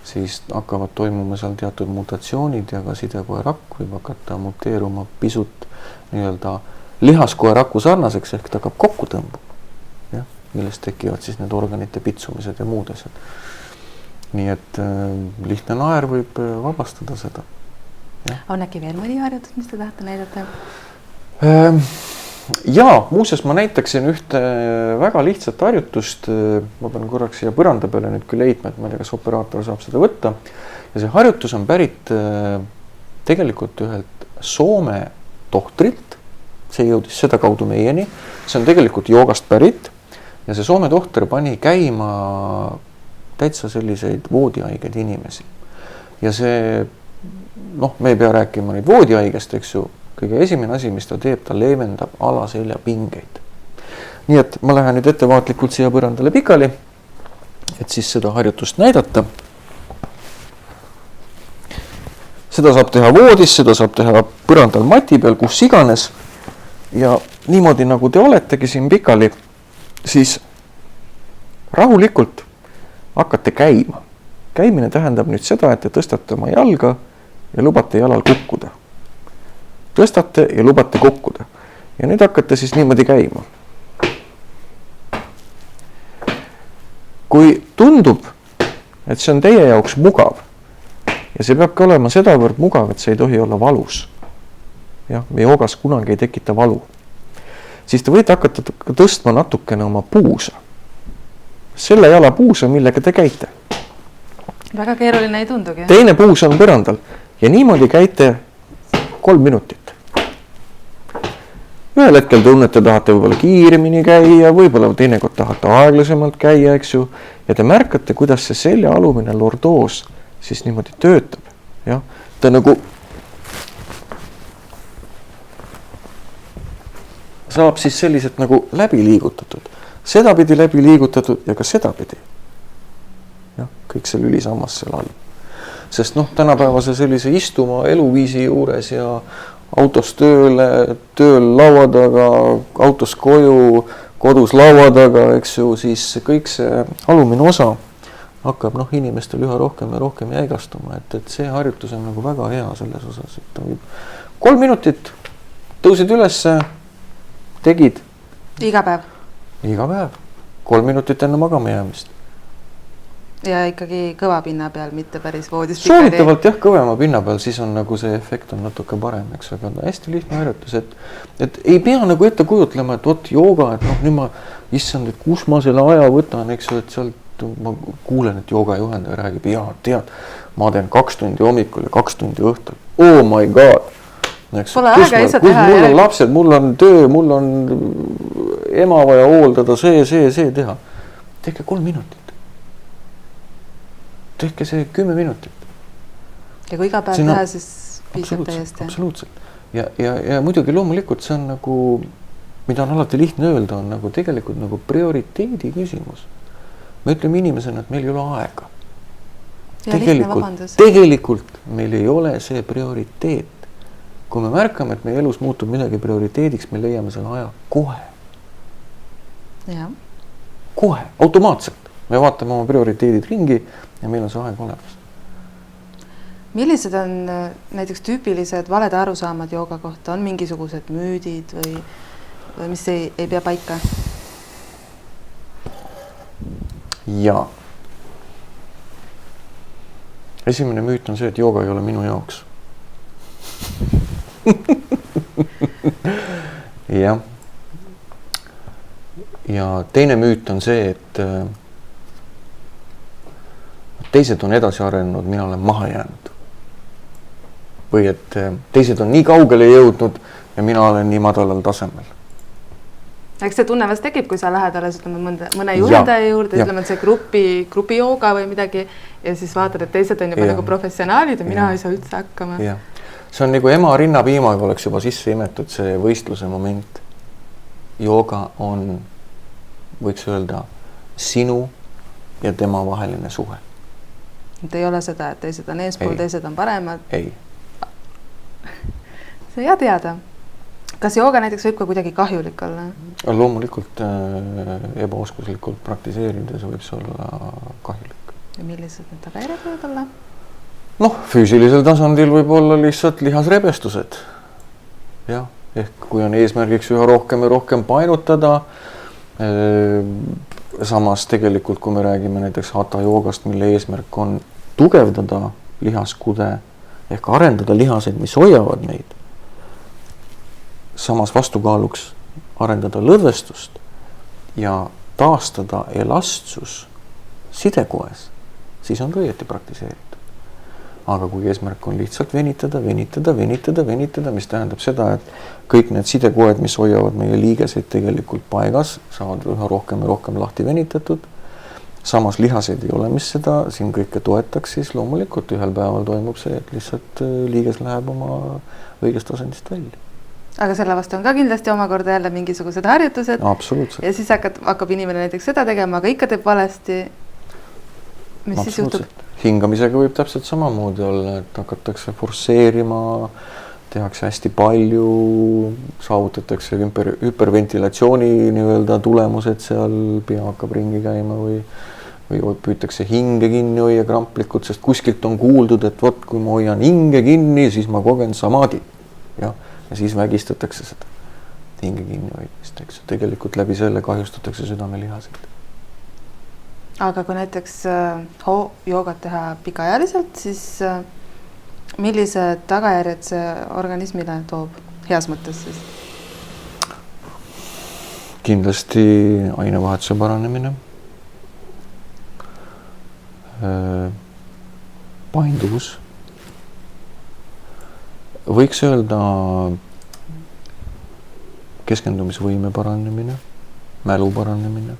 siis hakkavad toimuma seal teatud mutatsioonid ja ka sidekoerakk võib hakata muteeruma pisut nii-öelda lihaskoeraku sarnaseks ehk ta hakkab kokku tõmbuma, millest tekivad siis need organite pitsumised ja muud asjad. Nii et lihtne naer võib vabastada seda. On äkki veel mõni harjutus, mis te tahate näidata? Jaa, muuseas ma näitaksin ühte väga lihtsat harjutust, ma pean korraks siia põranda peale nüüd küll leidma, et ma ei tea, kas operaator saab seda võtta. Ja see harjutus on pärit tegelikult ühelt Soome tohtrilt, see jõudis seda kaudu meieni, see on tegelikult joogast pärit ja see Soome tohter pani käima täitsa selliseid voodihaiged inimesi. Ja see, me ei pea rääkima neid voodihaigest, eks ju, kõige esimene asi, mis ta teeb, ta leevendab alaselja pingeid. Nii et ma lähen nüüd ettevaatlikult siia põrandale pikali, et siis seda harjutust näidata. Seda saab teha voodis, seda saab teha põrandal mati peal, kus iganes. Ja niimoodi, nagu te oletegi siin pikali, siis rahulikult hakkate käima. Käimine tähendab nüüd seda, et te tõstate oma jalga ja lubate jalal kukkuda. Tõstate ja lubate kukkuda. Ja nüüd hakkate siis niimoodi käima. Kui tundub, et see on teie jaoks mugav ja see peabki olema sedavõrd mugav, et see ei tohi olla valus. Me joogas kunagi ei tekita valu. Siis te võite hakata tõstma natukene oma puusa. Selle jala puusa, millega te käite. Väga keeruline ei tundugi. Teine puus on põrandal ja niimoodi käite 3 minutit. Ühel hetkel tunnete, tahate võib-olla kiiremini käia, võib-olla teinekord tahate aeglasemalt käia, eks ju, ja te märkate, kuidas see selja alumine lordoos siis niimoodi töötab. Ta nagu saab siis sellised nagu läbi liigutatud, sedapidi läbi liigutatud ja ka sedapidi. Kõik see lülisammas seal all. Sest tänapäevase sellise istuma eluviisi juures ja autos tööl laua taga, autos koju, kodus laua taga, eks ju, siis kõik see alumine osa hakkab inimestel üha rohkem ja rohkem jäigastuma, et see harjutus on nagu väga hea selles osas, et 3 minutit tõusid ülesse, tegid. Iga päev? Iga päev. 3 minutit enne magama jäämist. Ja ikkagi kõva pinna peal, mitte päris voodis. Soovitavalt kõvema pinna peal, siis on nagu see efekt on natuke parem, eks, aga hästi lihtne harjutus, et ei pea nagu ette kujutlema, et vot jooga, et nüüd ma issand, et kus ma selle aja võtan, eks, et sealt ma kuulen, et joogajuhendaja räägib, tead, ma teen 2 tundi hommikul ja 2 tundi õhtul. Oh my god! Pole aega ise teha. Mul on lapsed, mul on töö, mul on ema vaja hooldada, see teha. Tehke 3 minutit. Tehke see 10 minutit. Ja kui iga päev teha, siis piisab täiesti. Absoluutselt. Ja muidugi loomulikult see on nagu, mida on alati lihtne öelda, on nagu tegelikult nagu prioriteedi küsimus. Me ütleme inimesena, et meil ei ole aega. Tegelikult meil ei ole see prioriteet. Kui me märkame, et meie elus muutub midagi prioriteediks, me leiame selle aja kohe. Kohe, automaatselt. Me vaatame oma prioriteedid ringi ja meil on see aeg olemas. Millised on näiteks tüüpilised valed arusaamad jooga kohta? On mingisugused müüdid või mis ei pea paika? Jaa. Esimene müüt on see, et jooga ei ole minu jaoks. Jah. Ja teine müüt on see, et teised on edasi arenenud, mina olen maha jäänud. Või et teised on nii kaugele jõudnud ja mina olen nii madalal tasemel. Eks see tunne vast tekib, kui sa lähed alles mõne juhendaja juurde, ütleme, et see grupi jooga või midagi ja siis vaatad, et teised on juba nagu professionaalid ja mina ei saa üldse hakkama. Ja. See on nagu ema rinnapiimaga oleks juba sisse imetud see võistluse moment. Jooga on, võiks öelda, sinu ja tema vaheline suhe. Et ei ole seda, et teised on eespool, teised on paremad. Ei. See on hea teada. Kas jooga näiteks võib ka kuidagi kahjulik olla? Loomulikult ebaoskuslikult praktiseerides võib see olla kahjulik. Ja millised need tagajärjed võivad olla? Noh, füüsilisel tasandil võib olla lihtsalt lihasrebestused. Ja, ehk kui on eesmärgiks üha rohkem ja rohkem painutada, samas tegelikult, kui me räägime näiteks hatha joogast, mille eesmärk on tugevdada lihaskude ehk arendada lihaseid, mis hoiavad neid, samas vastukaaluks arendada lõdvestust ja taastada elastsus sidekoes, siis on ka õieti praktiseeritud. Aga kui eesmärk on lihtsalt venitada, mis tähendab seda, et kõik need sidekoed, mis hoiavad meie liigeseid tegelikult paigas, saavad üha rohkem ja rohkem lahti venitatud, samas lihaseid ei ole, mis seda siin kõike toetaks, siis loomulikult ühel päeval toimub see, et lihtsalt liiges läheb oma õigest asendist välja. Aga selle vastu on ka kindlasti omakorda jälle mingisugused harjutused. Absoluutselt. Ja siis hakkab inimene näiteks seda tegema, aga ikka teeb valesti. Mis siis juhtub? Hingamisega võib täpselt samamoodi olla, et hakatakse forsseerima, tehakse hästi palju, saavutatakse hüperventilatsiooni nii-öelda tulemused, seal pea hakkab ringi käima või püütakse hinge kinni hoia kramplikult, sest kuskilt on kuuldud, et vot kui ma hoian hinge kinni, siis ma kogen samaadi. Ja siis vägistatakse seda hinge kinni hoidmist, eks. Tegelikult läbi selle kahjustatakse südamelihased. Aga kui näiteks joogat teha pikaajaliselt, siis millised tagajärjed see organismile toob heas mõttes siis? Kindlasti ainevahetuse paranemine, painduvus, võiks öelda keskendumisvõime paranemine, mälu paranemine,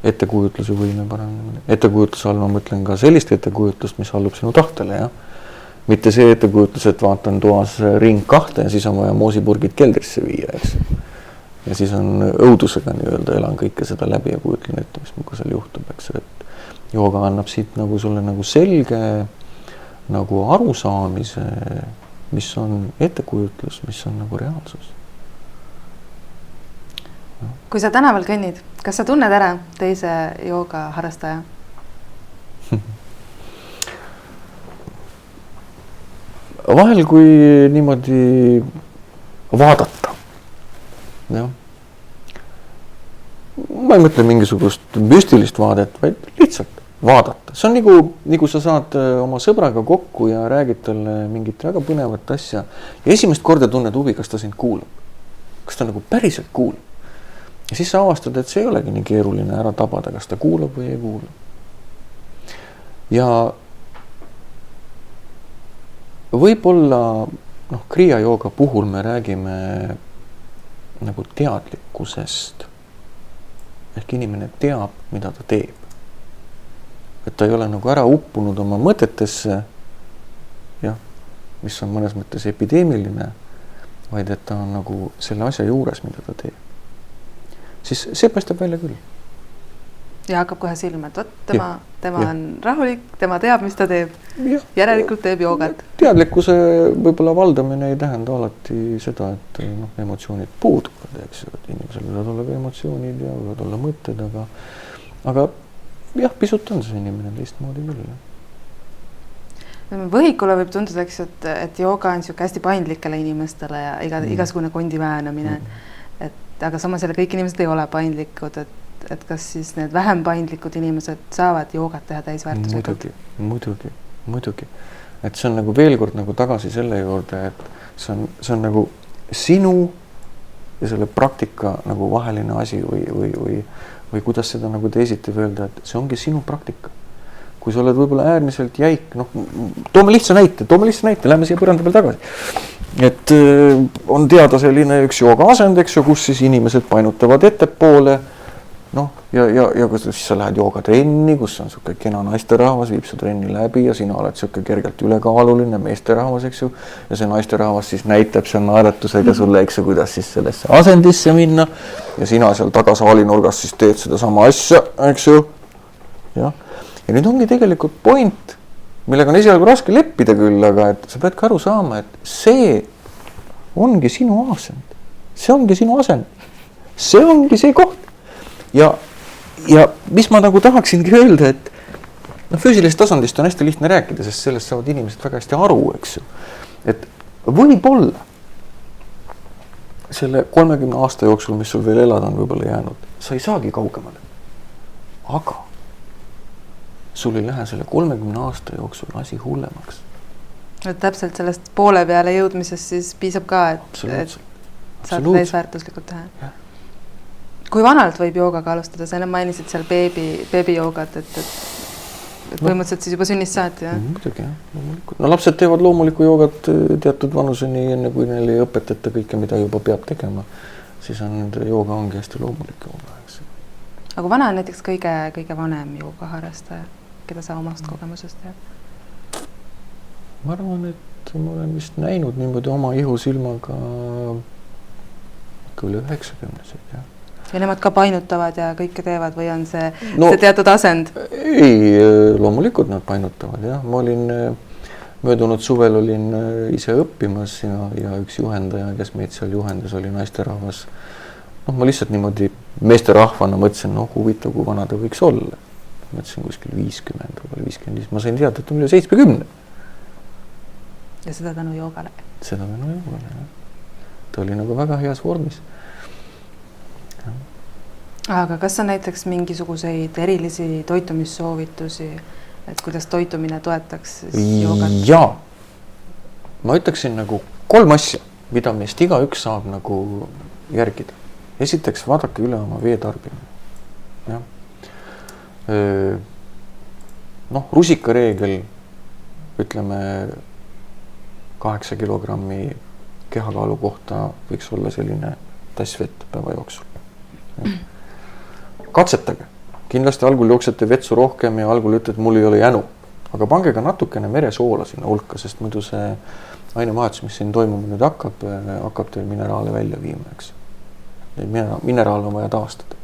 ettekujutluse võime paranemine. Ettekujutluse all ma mõtlen ka sellist ettekujutlust, mis allub sinu tahtele, ja? Mitte see ettekujutlus, et vaatan toas ring 2 ja siis on vaja moosipurgid keldrisse viia, eks. Ja siis on õudusega nii-öelda, elan kõike seda läbi ja kujutlen ette, mis muga seal juhtub, eks. Et jooga annab siit nagu sulle nagu selge nagu arusaamise, mis on ettekujutlus, mis on nagu reaalsus. Kui sa tänaval kõnnid, kas sa tunned ära teise jooga harrastaja? Vahel, kui niimoodi vaadata, jah. Ma ei mõtle mingisugust müstilist vaadet, vaid lihtsalt vaadata. See on nagu sa saad oma sõbraga kokku ja räägid talle mingit väga põnevat asja ja esimest korda tunned huvi, kas ta sind kuulab. Kas ta nagu päriselt kuulab. Ja siis sa avastad, et see ei olegi nii keeruline ära tabada, kas ta kuulab või ei kuula. Ja võib-olla kriia jooga puhul me räägime nagu teadlikkusest. Ehk inimene teab, mida ta teeb. Et ta ei ole nagu ära uppunud oma mõtetesse, jah, mis on mõnes mõttes epideemiline, vaid et ta on nagu selle asja juures, mida ta teeb. Siis see paistab välja küll. Ja hakkab kohe silma, et tema on rahulik, tema teab, mis ta teeb. Järelikult teeb joogat. Teadlikkuse võib-olla valdamine ei tähenda alati seda, et emotsioonid puuduvad, eks. Inimesel võivad olla ka emotsioonid ja võivad olla mõtted, aga jah, pisut on see inimene teistmoodi küll. Võhikule võib tunduda, eks, et jooga on siuke hästi paindlikele inimestele ja igasugune kondi väänamine. Aga samas jälle kõik inimesed ei ole paindlikud, et kas siis need vähem paindlikud inimesed saavad joogat teha täisväärtuslikult? Muidugi. Et see on nagu veel kord nagu tagasi selle juurde, et see on nagu sinu ja selle praktika nagu vaheline asi või kuidas seda nagu teisiti öelda, et see ongi sinu praktika. Kui sa oled võib-olla äärmiselt jäik, toome lihtsa näite, lähme siia põranda peal tagasi. Et on teada selline üks joogaasend, eks ju, kus siis inimesed painutavad ettepoole, ja kus siis sa lähed joogatrenni, kus on siuke kena naisterahvas, viib su trenni läbi ja sina oled siuke kergelt ülekaaluline meesterahvas, eks ju, ja see naisterahvas siis näitab seal naeratusega sulle, eks ju, kuidas siis sellesse asendisse minna ja sina seal tagasaali nurgas siis teed seda sama asja, eks ju, jah. Ja nüüd ongi tegelikult point, millega on esialgu raske leppida küll, aga et sa pead ka aru saama, et see ongi sinu asend. See ongi sinu asend. See ongi see koht. Ja mis ma nagu tahaksingi öelda, et füüsilisest tasandist on hästi lihtne rääkida, sest sellest saavad inimesed väga hästi aru, eks ju. Et võib-olla selle 30 aasta jooksul, mis sul veel elada on võib-olla jäänud, sa ei saagi kaugemale. Aga sul ei lähe selle 30 aasta jooksul asi hullemaks. Et täpselt sellest poole peale jõudmisest siis piisab ka, et saad täisväärtuslikult teha. Ja. Kui vanalt võib joogaga alustada? Sa enne mainisid seal beebi joogat, et põhimõtteliselt siis juba sünnist saati. Muidugi, jah. Lapsed teevad loomulikku joogat teatud vanuseni, enne kui neile ei õpetata kõike, mida juba peab tegema, siis on jooga ongi hästi loomulik jooga. Aga vana on näiteks kõige vanem joogaharrastaja, keda sa omast kogemusest tead? Ma arvan, et ma olen vist näinud niimoodi oma ihusilmaga üle 90-sed, jah. Ja nemad ka painutavad ja kõike teevad või on see teatud asend? Ei, loomulikult nad painutavad, jah. Ma olin möödunud suvel olin ise õppimas ja üks juhendaja, kes meid seal juhendas, oli naisterahvas. Ma lihtsalt niimoodi meesterahvana mõtlesin, huvitav, kui vana ta võiks olla. Mõtlesin kuskil 50 või 55. Ma sain teada, et on üle 70. Ja seda tänu joogale? Seda tänu joogale, jah. Ta oli nagu väga heas vormis. Aga kas on näiteks mingisuguseid erilisi toitumissoovitusi, et kuidas toitumine toetaks joogat? Jaa. Ma ütleksin nagu 3 asja, mida meist igaüks saab nagu järgida. Esiteks vaadake üle oma veetarbimine. Jah. Rusikareegel, ütleme 8 kilogrammi kehakaalu kohta võiks olla selline tass vett päeva jooksul. Ja. Katsetage. Kindlasti algul jooksete vetsu rohkem ja algul ütled, et mul ei ole jänu. Aga pange ka natukene meresoola sinna hulka, sest muidu see ainevahetus, mis siin toimuma nüüd hakkab teil mineraale välja viima, eks. Mineraal on vaja taastada.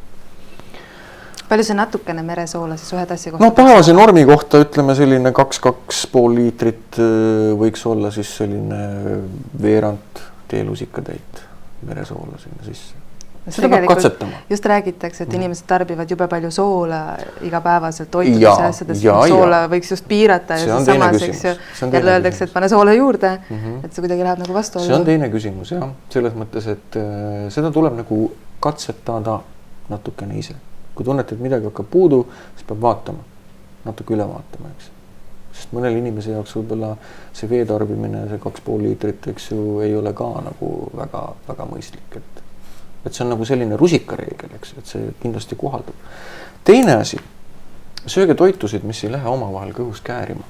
Palju see natukene meresoola siis ühe tassi kohta? Päevase normi kohta ütleme selline 2,5 liitrit võiks olla siis selline veerand teelusikatäit meresoola sinna sisse. Seda peab katsetama. Just räägitakse, et inimesed tarbivad jube palju soola igapäevaselt toitumise asjades. Soola võiks just piirata ja samas, eks ju, jälle öeldakse, et pane soola juurde, et see kuidagi läheb nagu vastu. See on teine küsimus, jah. Selles mõttes, et seda tuleb nagu katsetada natukene ise. Kui tunnete, et midagi hakkab puudu, siis peab vaatama, natuke üle vaatama, eks. Sest mõnel inimese jaoks võib-olla see veetarbimine, see 2,5 liitrit, eks ju, ei ole ka nagu väga, väga mõistlik, et see on nagu selline rusikareegel, eks, et see kindlasti kohaldub. Teine asi, sööge toitusid, mis ei lähe omavahel kõhus käärima.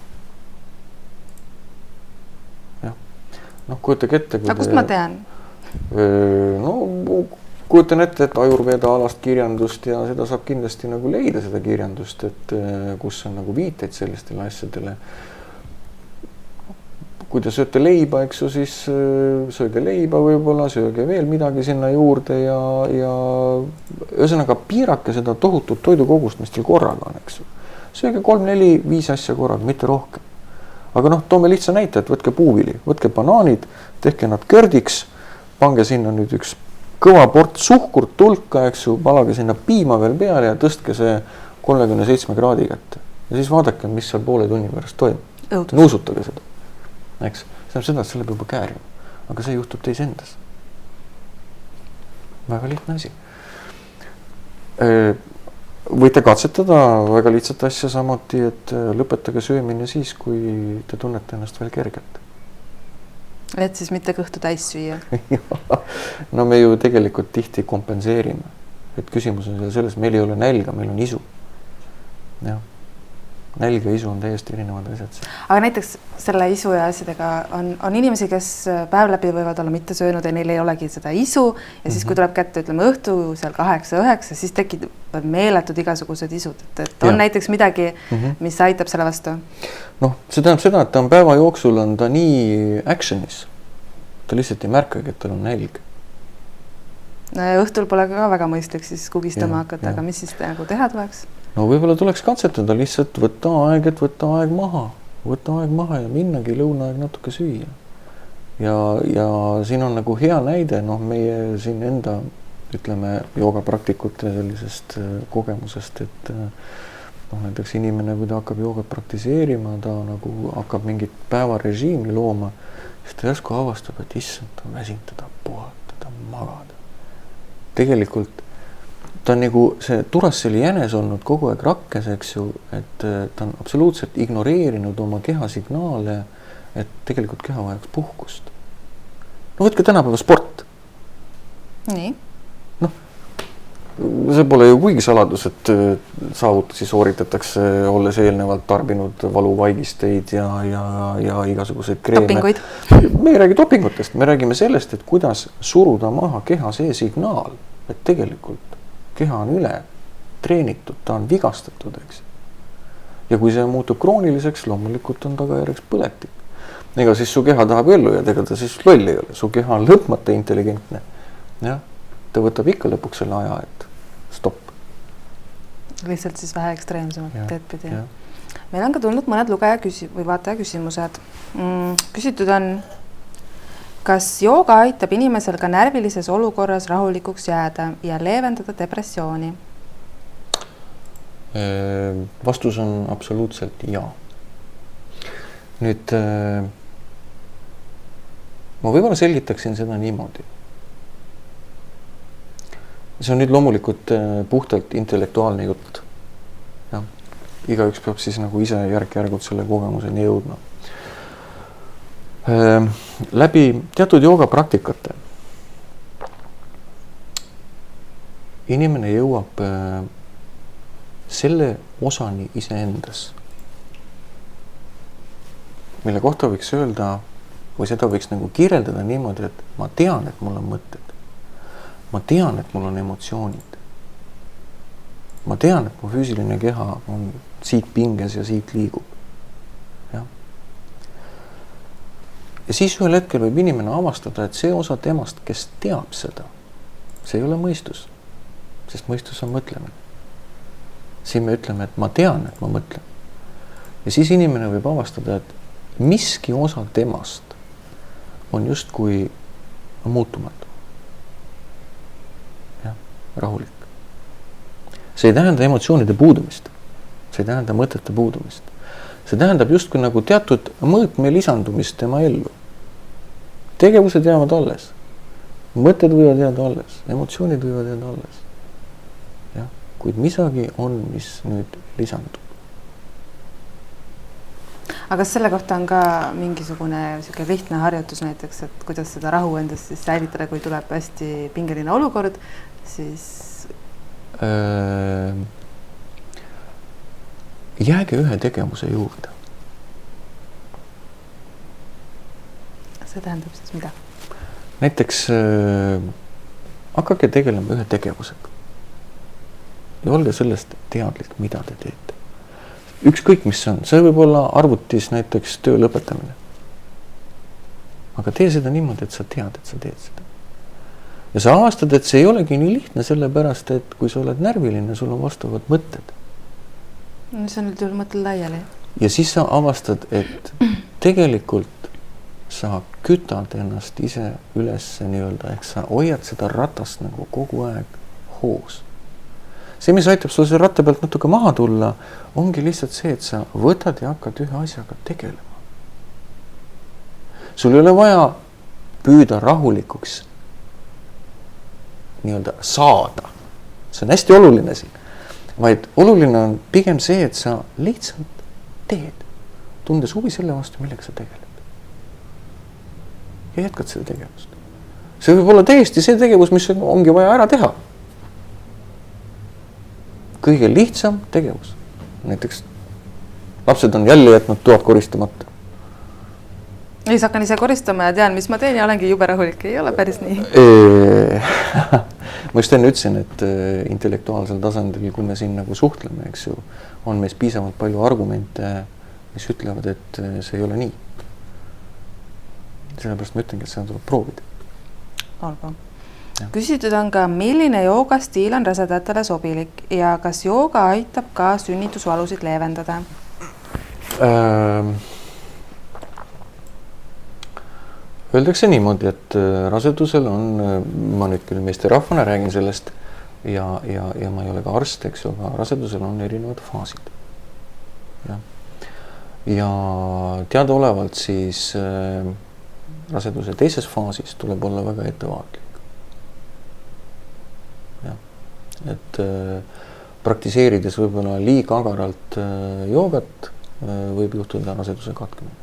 Jah. Kujutage ette. Aga kust ma tean? Kujutan ette, et Ajurveda alast kirjandust ja seda saab kindlasti nagu leida seda kirjandust, et kus on nagu viiteid sellistele asjadele. Kui te sööte leiba, eks ju, siis sööge leiba võib-olla, sööge veel midagi sinna juurde ja ühesõnaga piirake seda tohutut toidukogust, mis teil korraga on, eks ju. Sööge 3, 4, 5 asja korraga, mitte rohkem. Aga toome lihtsa näite, et võtke puuvili, võtke banaanid, tehke nad kördiks, pange sinna nüüd üks kõva port suhkurt tulka, eks ju, palage sinna piima veel peale ja tõstke see 37 kraadi kätte. Ja siis vaadake, mis seal poole tunni pärast toimub. Õudus. nuusutage seda, eks. See on seda, et selle peab juba käärima, aga see juhtub teis endas. Väga lihtne asi. Võite katsetada väga lihtsat asja samuti, et lõpetage söömine siis, kui te tunnete ennast veel kergelt. Et siis mitte kõhtu täis süüa. No me ju tegelikult tihti kompenseerime. Et küsimus on selles, meil ei ole nälga, meil on isu. Ja. Nälg ja isu on täiesti erinevad asjad. Aga näiteks selle isu ja asjadega on inimesi, kes päev läbi võivad olla mitte söönud ja neil ei olegi seda isu ja siis kui tuleb kätte, ütleme õhtu seal 8-9, siis tekivad meeletud igasugused isud. Et on näiteks midagi, mis aitab selle vastu? Noh, see tähendab seda, et ta on päeva jooksul on ta nii actionis. Ta lihtsalt ei märkagi, et tal on nälg. Õhtul pole ka väga mõistlik siis kugistama hakata, aga mis siis nagu teha tuleks? No võib-olla tuleks katsetada lihtsalt võtta aeg maha ja minnagi lõunaaeg natuke süüa. Ja siin on nagu hea näide, meie siin enda, ütleme, joogapraktikute sellisest kogemusest, et näiteks inimene, kui ta hakkab joogat praktiseerima, ta nagu hakkab mingit päevarežiimi looma, siis ta järsku avastab, et issand, ta väsinud, teda puhatada, magada. Tegelikult ta on nagu see Duracell'i jänes olnud kogu aeg rakkes, eks ju, et ta on absoluutselt ignoreerinud oma keha signaale, et tegelikult keha vajaks puhkust. No võtke tänapäeva sport. Nii. See pole ju kuigi saladus, et saavutusi sooritatakse, olles eelnevalt tarbinud valuvaigisteid ja igasuguseid kreeme. Dopinguid. Me ei räägi dopingutest, me räägime sellest, et kuidas suruda maha keha see signaal, et tegelikult keha on üle treenitud, ta on vigastatud, eks. Ja kui see muutub krooniliseks, loomulikult on tagajärjeks põletik. Ega siis su keha tahab ellu ja ega ta siis loll ei ole. Su keha on lõpmata intelligentne. Ja, ta võtab ikka lõpuks selle aja, et stopp. Lihtsalt siis vähe ekstreemsemalt teed pidi. Meil on ka tulnud mõned lugeja või vaataja küsimused. Küsitud on, kas jooga aitab inimesel ka närvilises olukorras rahulikuks jääda ja leevendada depressiooni? Vastus on absoluutselt ja. Nüüd ma võib-olla selgitaksin seda niimoodi. See on nüüd loomulikult puhtalt intellektuaalne jutt. Ja. Igaüks peab siis nagu ise järk-järgult selle kogemuseni jõudma. Läbi teatud joogapraktikate inimene jõuab selle osani iseendas, mille kohta võiks öelda või seda võiks nagu kirjeldada niimoodi, et ma tean, et mul on mõtted. Ma tean, et mul on emotsioonid. Ma tean, et mu füüsiline keha on siit pinges ja siit liigub. Ja siis ühel hetkel võib inimene avastada, et see osa temast, kes teab seda, see ei ole mõistus, sest mõistus on mõtlemine. Siin me ütleme, et ma tean, et ma mõtlen. Ja siis inimene võib avastada, et miski osa temast on just kui muutumatu. Ja, rahulik. See ei tähenda emotsioonide puudumist. See ei tähenda mõtete puudumist. See tähendab justkui nagu teatud mõõtme lisandumist tema ellu. Tegevused jäävad alles. Mõtted võivad jääda alles. Emotsioonid võivad jääda alles. Ja, kuid midagi on, mis nüüd lisandub. Aga kas selle kohta on ka mingisugune lihtne harjutus näiteks, et kuidas seda rahu endast siis säilitada, kui tuleb hästi pingeline olukord, siis... Jääge ühe tegevuse juurde. See tähendab siis mida? Näiteks hakake tegelema ühe tegevusega. Ja olge sellest teadlik, mida te teete. Ükskõik, mis on. See võib olla arvutis näiteks töö lõpetamine. Aga tee seda niimoodi, et sa tead, et sa teed seda. Ja sa avastad, et see ei olegi nii lihtne, sellepärast, et kui sa oled närviline, sul on vastavad mõtted. See on nüüd mõttel laiali. Ja siis sa avastad, et tegelikult sa kütad ennast ise üles nii-öelda, ehk sa hoiad seda ratast nagu kogu aeg hoos. see, mis aitab sul selle ratta pealt natuke maha tulla, ongi lihtsalt see, et sa võtad ja hakkad ühe asjaga tegelema. Sul ei ole vaja püüda rahulikuks nii-öelda saada. See on hästi oluline siin. Vaid oluline on pigem see, et sa lihtsalt teed, tundes huvi selle vastu, millega sa tegeled. Ja jätkad seda tegevust. See võib olla täiesti see tegevus, mis ongi vaja ära teha. Kõige lihtsam tegevus. Näiteks lapsed on jälle jätnud toad koristamata. Siis hakkan ise koristama ja tean, mis ma teen ja olengi jube rahulik. Ei ole päris nii. Ma just enne ütlesin, et intellektuaalsel tasandil, kui me siin nagu suhtleme, eks ju, on meis piisavalt palju argumente, mis ütlevad, et see ei ole nii. Sellepärast ma ütlengi, et seda tuleb proovida. Olgu. Küsitud on ka, milline joogastiil on rasedatele sobilik ja kas jooga aitab ka sünnitusvalusid leevendada? Öeldakse niimoodi, et rasedusel on, ma nüüd küll meesterahvana räägin sellest ja ma ei ole ka arst, eks ju, aga rasedusel on erinevad faasid. Ja teadaolevalt siis raseduse teises faasis tuleb olla väga ettevaatlik. Et praktiseerides võib-olla liiga agaralt joogat võib juhtuda raseduse katkemine.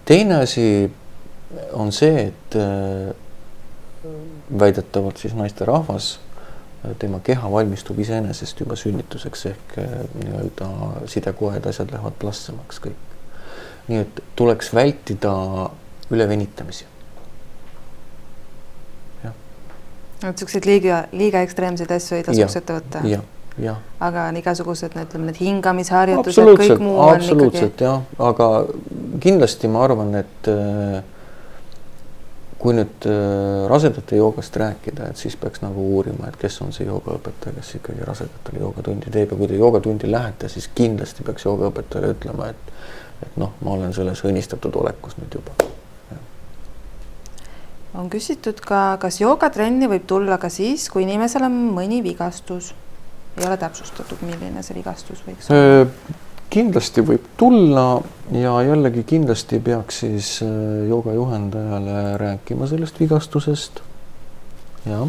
Teine asi on see, et väidetavalt siis naiste rahvas, tema keha valmistub iseenesest juba sünnituseks ehk nii-öelda sidekoed, asjad lähevad plastsemaks kõik. Nii et tuleks vältida ülevenitamisi. Et sellised liiga ekstreemseid asju ei tasuks ette võtta. Ja. Aga on igasugused, ütleme, need hingamisharjutused, kõik muu on absoluutselt, jah. Aga kindlasti ma arvan, et kui nüüd rasedate joogast rääkida, et siis peaks nagu uurima, et kes on see joogaõpetaja, kes ikkagi rasedatele joogatundi teeb ja kui te joogatundi lähete, siis kindlasti peaks joogaõpetajale ütlema, et noh, ma olen selles õnnistatud olekus nüüd juba. On küsitud ka, kas joogatrenni võib tulla ka siis, kui inimesel on mõni vigastus. Ei ole täpsustatud, milline see vigastus võiks olla. Kindlasti võib tulla ja jällegi kindlasti peaks siis joogajuhendajale rääkima sellest vigastusest. Ja.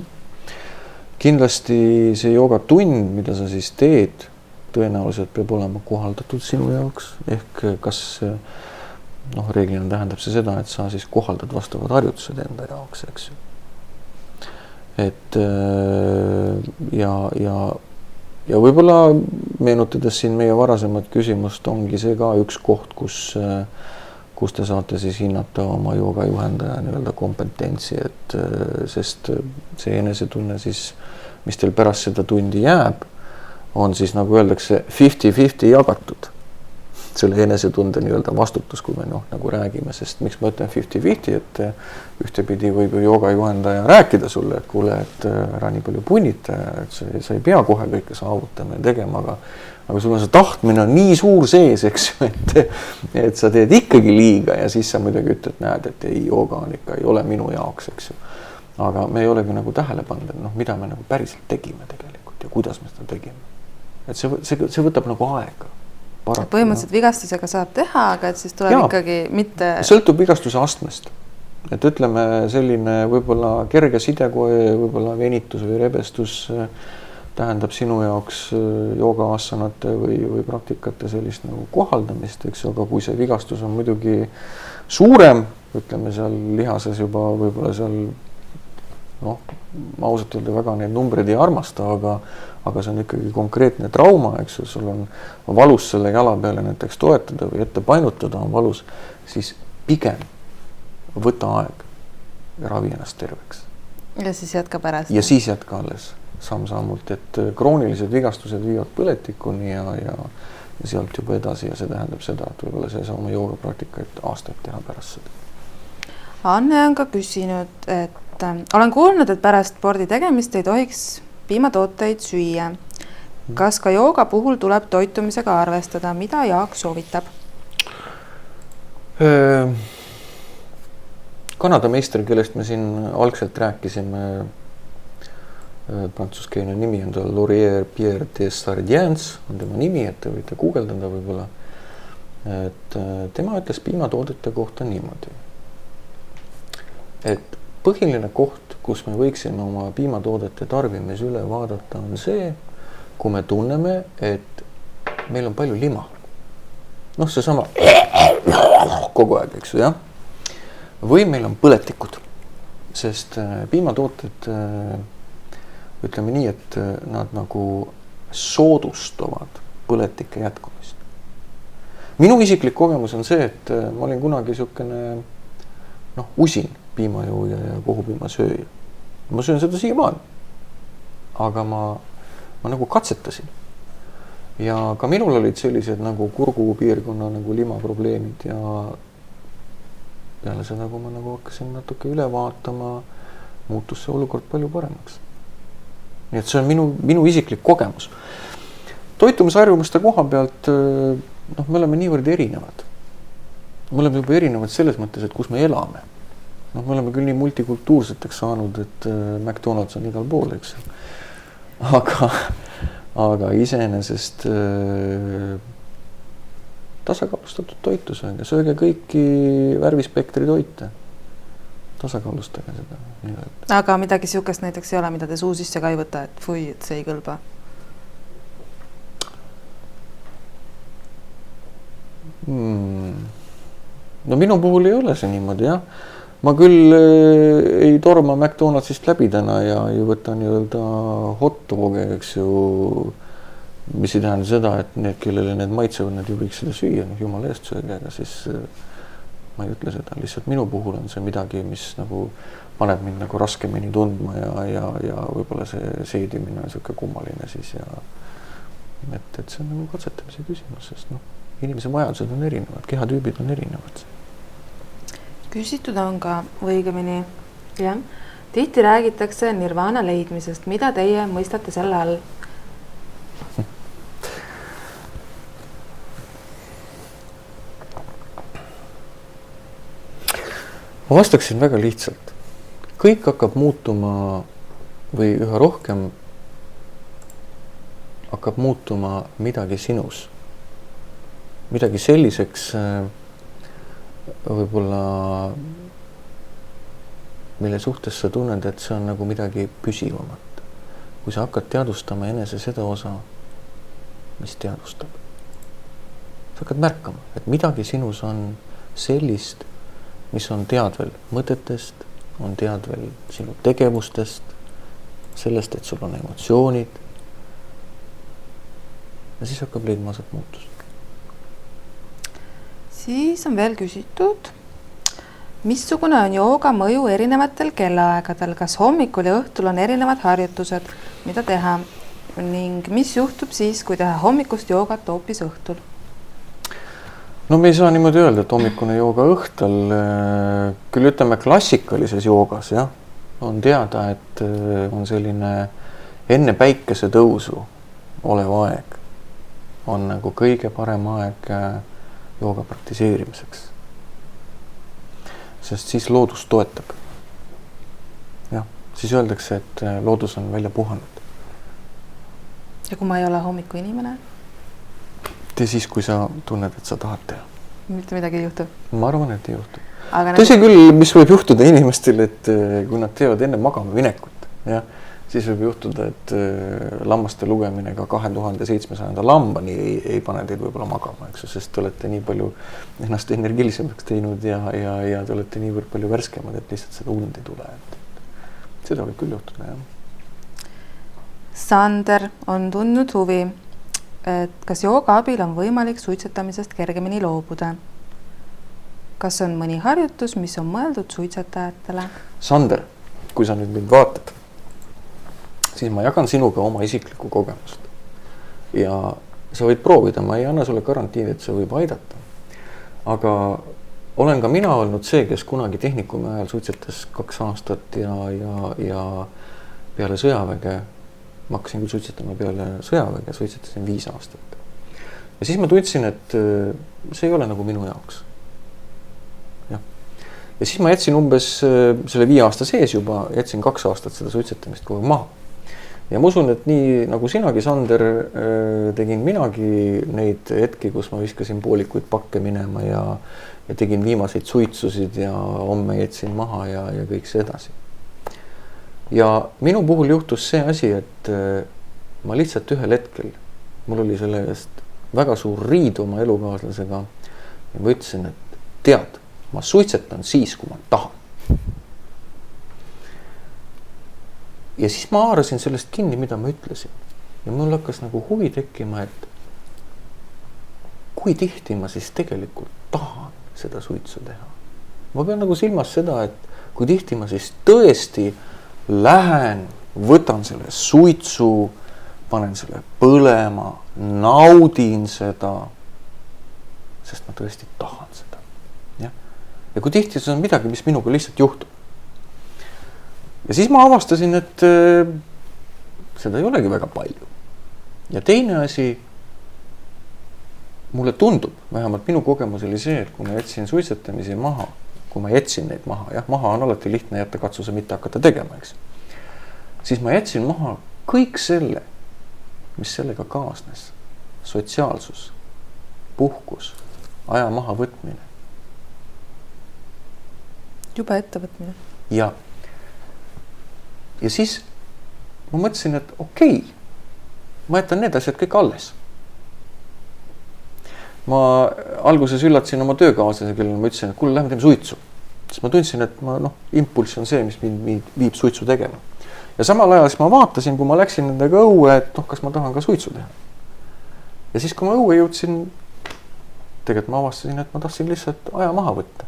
Kindlasti see joogatund, mida sa siis teed, tõenäoliselt peab olema kohaldatud sinu jaoks. Ehk kas reeglina tähendab see seda, et sa siis kohaldad vastavad harjutused enda jaoks, eks ju. Et ja võib-olla meenutades siin meie varasemat küsimust, ongi see ka üks koht, kus te saate siis hinnata oma joogajuhendaja nii-öelda kompetentsi, et sest see enesetunne siis, mis teil pärast seda tundi jääb, on siis nagu öeldakse 50-50 jagatud. Selle enesetunde nii-öelda vastutus, kui me nagu räägime, sest miks ma ütlen 50-50, et ühtepidi võib ju joogajuhendaja rääkida sulle, et kuule, et ära nii palju punnita, et sa ei pea kohe kõike saavutama ja tegema, aga sul on see tahtmine on nii suur sees, eks ju, et sa teed ikkagi liiga ja siis sa muidugi ütled, näed, et ei, jooga on ikka, ei ole minu jaoks, eks ju. Aga me ei olegi nagu tähele pannud, et mida me nagu päriselt tegime tegelikult ja kuidas me seda tegime. Et see võtab nagu aega. Põhimõtteliselt vigastusega saab teha, aga et siis tuleb ikkagi mitte... Sõltub vigastuse astmest. Et ütleme selline võib-olla kerge sidekoe, võib-olla venitus või rebestus tähendab sinu jaoks joogaasanate või praktikate sellist nagu kohaldamist, eks, aga kui see vigastus on muidugi suurem, ütleme seal lihases juba võib-olla seal, ma ausalt öelda väga neid numbreid ei armasta, aga see on ikkagi konkreetne trauma, eks ju, sul on valus selle jala peale näiteks toetada või ette painutada on valus, siis pigem võta aeg ja ravi ennast terveks. Ja siis jätka pärast. Ja siis jätka alles samm-sammult, et kroonilised vigastused viivad põletikuni ja sealt juba edasi ja see tähendab seda, et võib-olla see oma joogapraktikat aastaid teha pärast seda. Anne on ka küsinud, et olen kuulnud, et pärast spordi tegemist ei tohiks piimatooteid süüa. Kas ka jooga puhul tuleb toitumisega arvestada? Mida Jaak soovitab? Kanada meister, kellest me siin algselt rääkisime, prantsuskeelne nimi on tal Laurier Pierre Desardiens, on tema nimi, et te võite guugeldada võib-olla. Et tema ütles piimatoodete kohta niimoodi, et põhiline koht, kus me võiksime oma piimatoodete tarbimise üle vaadata, on see, kui me tunneme, et meil on palju lima. Noh, see sama kogu aeg, eks ju, jah. Või meil on põletikud, sest piimatooted, ütleme nii, et nad nagu soodustavad põletike jätkumist. Minu isiklik kogemus on see, et ma olin kunagi niisugune usin piimajooja ja kohupiimasööja. Ma söön seda siiamaani. Aga ma nagu katsetasin. Ja ka minul olid sellised nagu kurgupiirkonna nagu limaprobleemid ja peale seda, kui ma nagu hakkasin natuke üle vaatama, muutus see olukord palju paremaks. Nii et see on minu isiklik kogemus. Toitumisharjumuste koha pealt me oleme niivõrd erinevad. Me oleme juba erinevad selles mõttes, et kus me elame. Me oleme küll nii multikultuurseteks saanud, et McDonald's on igal pool, eks. Aga iseenesest tasakaalustatud toitu sööge. Sööge kõiki värvispektri toite. Tasakaalustage seda. Aga midagi siukest näiteks ei ole, mida te suu sisse ka ei võta, et fui, et see ei kõlba? No minu puhul ei ole see niimoodi, jah. Ma küll ei torma McDonaldsist läbi täna ja ei võta nii-öelda hot doge, eks ju, mis ei tähenda seda, et need, kellele need maitsevad, need ju võiks seda süüa, jumala eest sööge, aga siis ma ei ütle seda. Lihtsalt minu puhul on see midagi, mis nagu paneb mind nagu raskemini tundma ja võib-olla see seedimine on siuke kummaline siis ja et see on nagu katsetamise küsimus, sest inimese vajadused on erinevad, kehatüübid on erinevad. Küsitud on ka õigemini, jah. Tihti räägitakse nirvana leidmisest. Mida teie mõistate selle all? Ma vastaksin väga lihtsalt. Kõik hakkab muutuma või üha rohkem hakkab muutuma midagi sinus. Midagi selliseks võib-olla, mille suhtes sa tunned, et see on nagu midagi püsivamat. Kui sa hakkad teadvustama enese seda osa, mis teadvustab. Sa hakkad märkama, et midagi sinus on sellist, mis on teadvel mõtetest, on teadvel sinu tegevustest, sellest, et sul on emotsioonid. Ja siis hakkab leidma aset muutus. Siis on veel küsitud, missugune on jooga mõju erinevatel kellaaegadel, kas hommikul ja õhtul on erinevad harjutused, mida teha ning mis juhtub siis, kui teha hommikust joogat hoopis õhtul? No me ei saa niimoodi öelda, et hommikune jooga õhtul, küll ütleme klassikalises joogas, jah, on teada, et on selline enne päikese tõusu olev aeg, on nagu kõige parem aeg jooga praktiseerimiseks. Sest siis loodus toetab. Ja, siis öeldakse, et loodus on välja puhanud. Ja kui ma ei ole hommiku inimene? Tee siis, kui sa tunned, et sa tahad teha. Mitte midagi ei juhtu? Ma arvan, et ei juhtu. Tõsi küll, mis võib juhtuda inimestel, et kui nad teevad enne magama minekut, ja, siis võib juhtuda, et lammaste lugemine ka 2700 lambani ei pane teid võib-olla magama, eks, sest te olete nii palju ennast energilisemaks teinud ja te olete niivõrd palju värskemad, et lihtsalt seda und ei tule. Seda võib küll juhtuda, jah. Sander on tundnud huvi, et kas jooga abil on võimalik suitsetamisest kergemini loobuda? Kas on mõni harjutus, mis on mõeldud suitsetajatele? Sander, kui sa nüüd mind vaatad, siis ma jagan sinuga oma isiklikku kogemust. Ja sa võid proovida, ma ei anna sulle garantiid, et see võib aidata. Aga olen ka mina olnud see, kes kunagi tehnikumi ajal suitsetas 2 aastat ja peale sõjaväge, ma hakkasin küll suitsetama peale sõjaväge, suitsetasin 5 aastat. Ja siis ma tundsin, et see ei ole nagu minu jaoks. Ja siis ma jätsin umbes selle 5 aasta sees juba, jätsin 2 aastat seda suitsetamist kogu maha. ja ma usun, et nii nagu sinagi, Sander, tegin minagi neid hetki, kus ma viskasin poolikuid pakke minema ja tegin viimaseid suitsusid ja homme jätsin maha ja kõik see edasi. Ja minu puhul juhtus see asi, et ma lihtsalt ühel hetkel, mul oli selle eest väga suur riid oma elukaaslasega ja ma ütlesin, et tead, ma suitsetan siis, kui ma tahan. Ja siis ma haarasin sellest kinni, mida ma ütlesin. Ja mul hakkas nagu huvi tekkima, et kui tihti ma siis tegelikult tahan seda suitsu teha. Ma pean nagu silmas seda, et kui tihti ma siis tõesti lähen, võtan selle suitsu, panen selle põlema, naudin seda, sest ma tõesti tahan seda. Ja kui tihti see on midagi, mis minuga lihtsalt juhtub. Ja siis ma avastasin, et seda ei olegi väga palju. Ja teine asi, mulle tundub, vähemalt minu kogemus oli see, et kui ma jätsin suitsetamisi maha, kui ma jätsin neid maha, jah, maha on alati lihtne jätta, katsuse mitte hakata tegema, eks. Siis ma jätsin maha kõik selle, mis sellega kaasnes. Sotsiaalsus, puhkus, aja maha võtmine. Juba ettevõtmine. Ja siis ma mõtlesin, et okei, ma jätan need asjad kõik alles. Ma alguses üllatasin oma töökaaslase, kellele ma ütlesin, et kuule, lähme teeme suitsu. Siis ma tundsin, et impulss on see, mis mind viib suitsu tegema. Ja samal ajal siis ma vaatasin, kui ma läksin nendega õue, et kas ma tahan ka suitsu teha. Ja siis, kui ma õue jõudsin, tegelikult ma avastasin, et ma tahtsin lihtsalt aja maha võtta.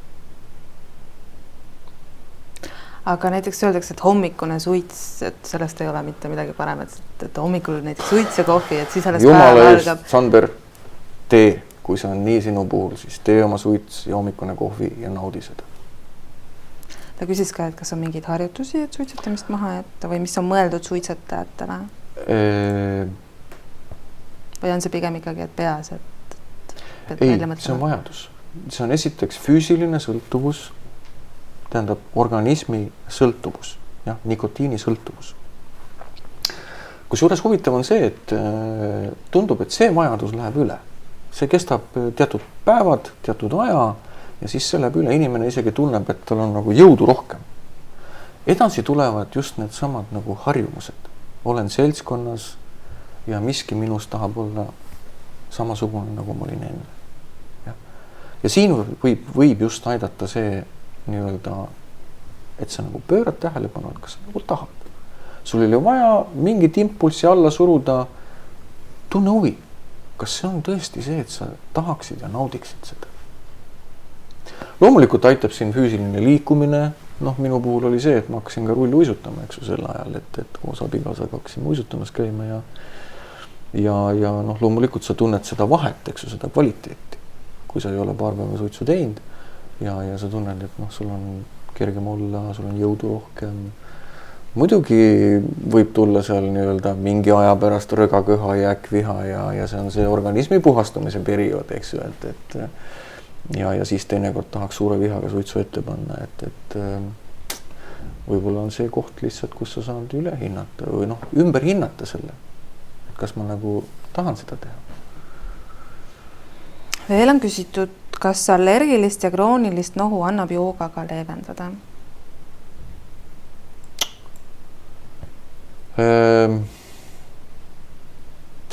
Aga näiteks öeldakse, et hommikune suits, et sellest ei ole mitte midagi parem, et hommikul näiteks suits ja kohvi, et siis alles päev algab. Sander, tee, kui see on nii sinu puhul, siis tee oma suits ja hommikune kohvi ja naudi seda. Ta küsis ka, et kas on mingeid harjutusi, et suitsetamist maha jätta või mis on mõeldud suitsetajatele? Või on see pigem ikkagi, et peas, et ei, see on vajadus. See on esiteks füüsiline sõltuvus, tähendab organismi sõltuvus, jah, nikotiini sõltuvus. Kusjuures huvitav on see, et tundub, et see vajadus läheb üle. See kestab teatud päevad, teatud aja ja siis see läheb üle. Inimene isegi tunneb, et tal on nagu jõudu rohkem. Edasi tulevad just need samad nagu harjumused. Olen seltskonnas ja miski minus tahab olla samasugune, nagu ma olin enne. Ja siin võib just aidata see nii-öelda, et sa nagu pöörad tähelepanu, et kas sa nagu tahad. Sul oli vaja mingit impulssi alla suruda, tunne huvi. Kas see on tõesti see, et sa tahaksid ja naudiksid seda? Loomulikult aitab siin füüsiline liikumine. Minu puhul oli see, et ma hakkasin ka rulli uisutama, eks ju, sel ajal, et koos abikaasaga hakkasime uisutamas käima ja loomulikult sa tunned seda vahet, eks ju, seda kvaliteeti. Kui sa ei ole paar päeva suitsu teinud, ja sa tunned, et sul on kergem olla, sul on jõudu rohkem. Muidugi võib tulla seal nii-öelda mingi aja pärast rõgaköha ja äkkviha ja see on see organismi puhastumise periood, eks ju, ja siis teinekord tahaks suure vihaga suitsu ette panna, et võib-olla on see koht lihtsalt, kus sa saad üle hinnata või ümber hinnata selle, kas ma nagu tahan seda teha. Veel on küsitud, kas allergilist ja kroonilist nohu annab joogaga leevendada? See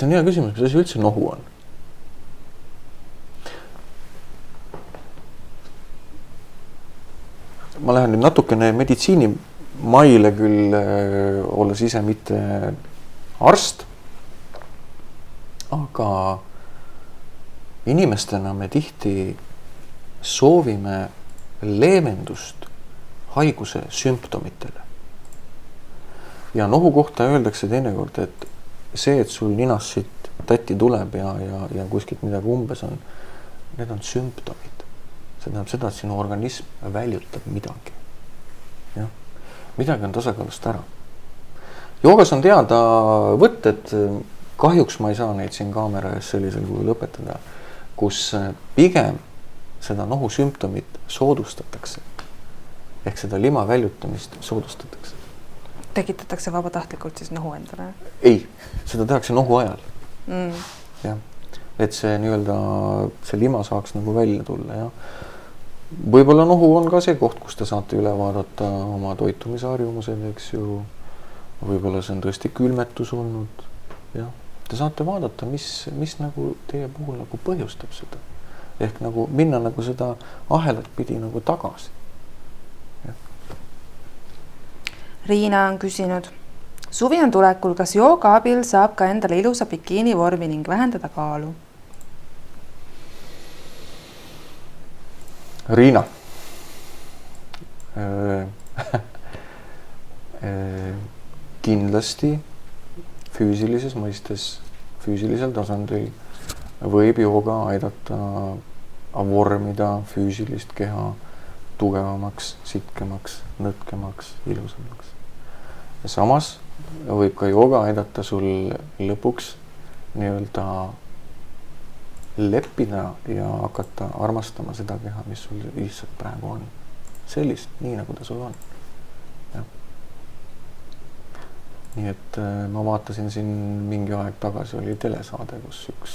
on hea küsimus, mis asi üldse nohu on? Ma lähen nüüd natukene meditsiini maile küll, olles ise mitte arst, aga inimestena me tihti soovime leevendust haiguse sümptomitele. Ja nohu kohta öeldakse teinekord, et see, et sul ninast siit tatti tuleb ja kuskilt midagi umbes on, need on sümptomid. See tähendab seda, et sinu organism väljutab midagi. Ja? Midagi on tasakaalust ära. Joogas on teada võtted, kahjuks ma ei saa neid siin kaamera ees sellisel kujul õpetada, kus pigem seda nohu sümptomit soodustatakse. Ehk seda lima väljutamist soodustatakse. tekitatakse vabatahtlikult siis nohu endale? Ei, seda tehakse nohu ajal. Jah, et see nii-öelda, see lima saaks nagu välja tulla, jah. Võib-olla nohu on ka see koht, kus te saate üle vaadata oma toitumisharjumused, eks ju. Võib-olla see on tõesti külmetus olnud, jah. Te saate vaadata, mis nagu teie puhul nagu põhjustab seda. Ehk nagu minna nagu seda ahelat pidi nagu tagasi. Riina on küsinud, suvi on tulekul, kas jooga abil saab ka endale ilusa bikiini vormi ning vähendada kaalu? Riina. Kindlasti füüsilises mõistes, füüsilisel tasandil võib jooga aidata vormida füüsilist keha tugevamaks, sitkemaks, nõtkemaks, ilusamaks. Ja samas võib ka jooga aidata sul lõpuks nii-öelda leppida ja hakata armastama seda keha, mis sul lihtsalt praegu on. Sellist, nii nagu ta sul on. Ja. Nii et ma vaatasin siin mingi aeg tagasi oli telesaade, kus üks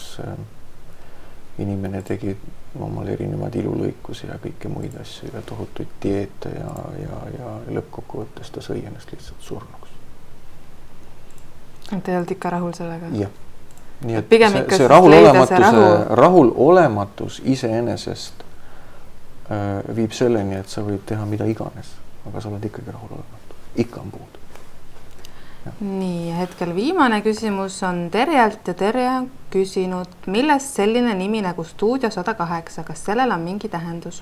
inimene tegi omal erinevad ilulõikusi ja kõiki muid asju ja tohutuid dieete ja lõppkokkuvõttes ta sõi ennast lihtsalt surnuks. Te ei olnud ikka rahul sellega? Jah. Nii et see rahulolematus iseenesest viib selleni, et sa võid teha mida iganes, aga sa oled ikkagi rahulolematu. Ikka on puudu. Ja. Nii, hetkel viimane küsimus on Terjalt ja Terje on küsinud, millest selline nimi nagu Stuudio 108, kas sellel on mingi tähendus?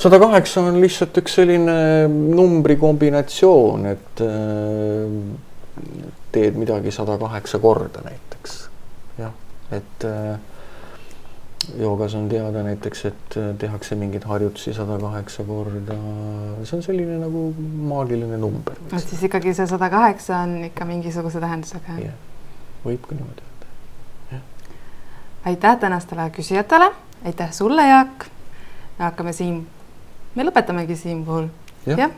108 on lihtsalt üks selline numbri kombinatsioon, et teed midagi 108 korda näiteks. Jah, et joogas on teada näiteks, et tehakse mingid harjutusi 108 korda. See on selline nagu maagiline number. Et siis ikkagi see 108 on ikka mingisuguse tähendusega? Jah, võib ka niimoodi öelda. Aitäh tänastele küsijatele. Aitäh sulle, Jaak. Me lõpetamegi siin puhul. Jah.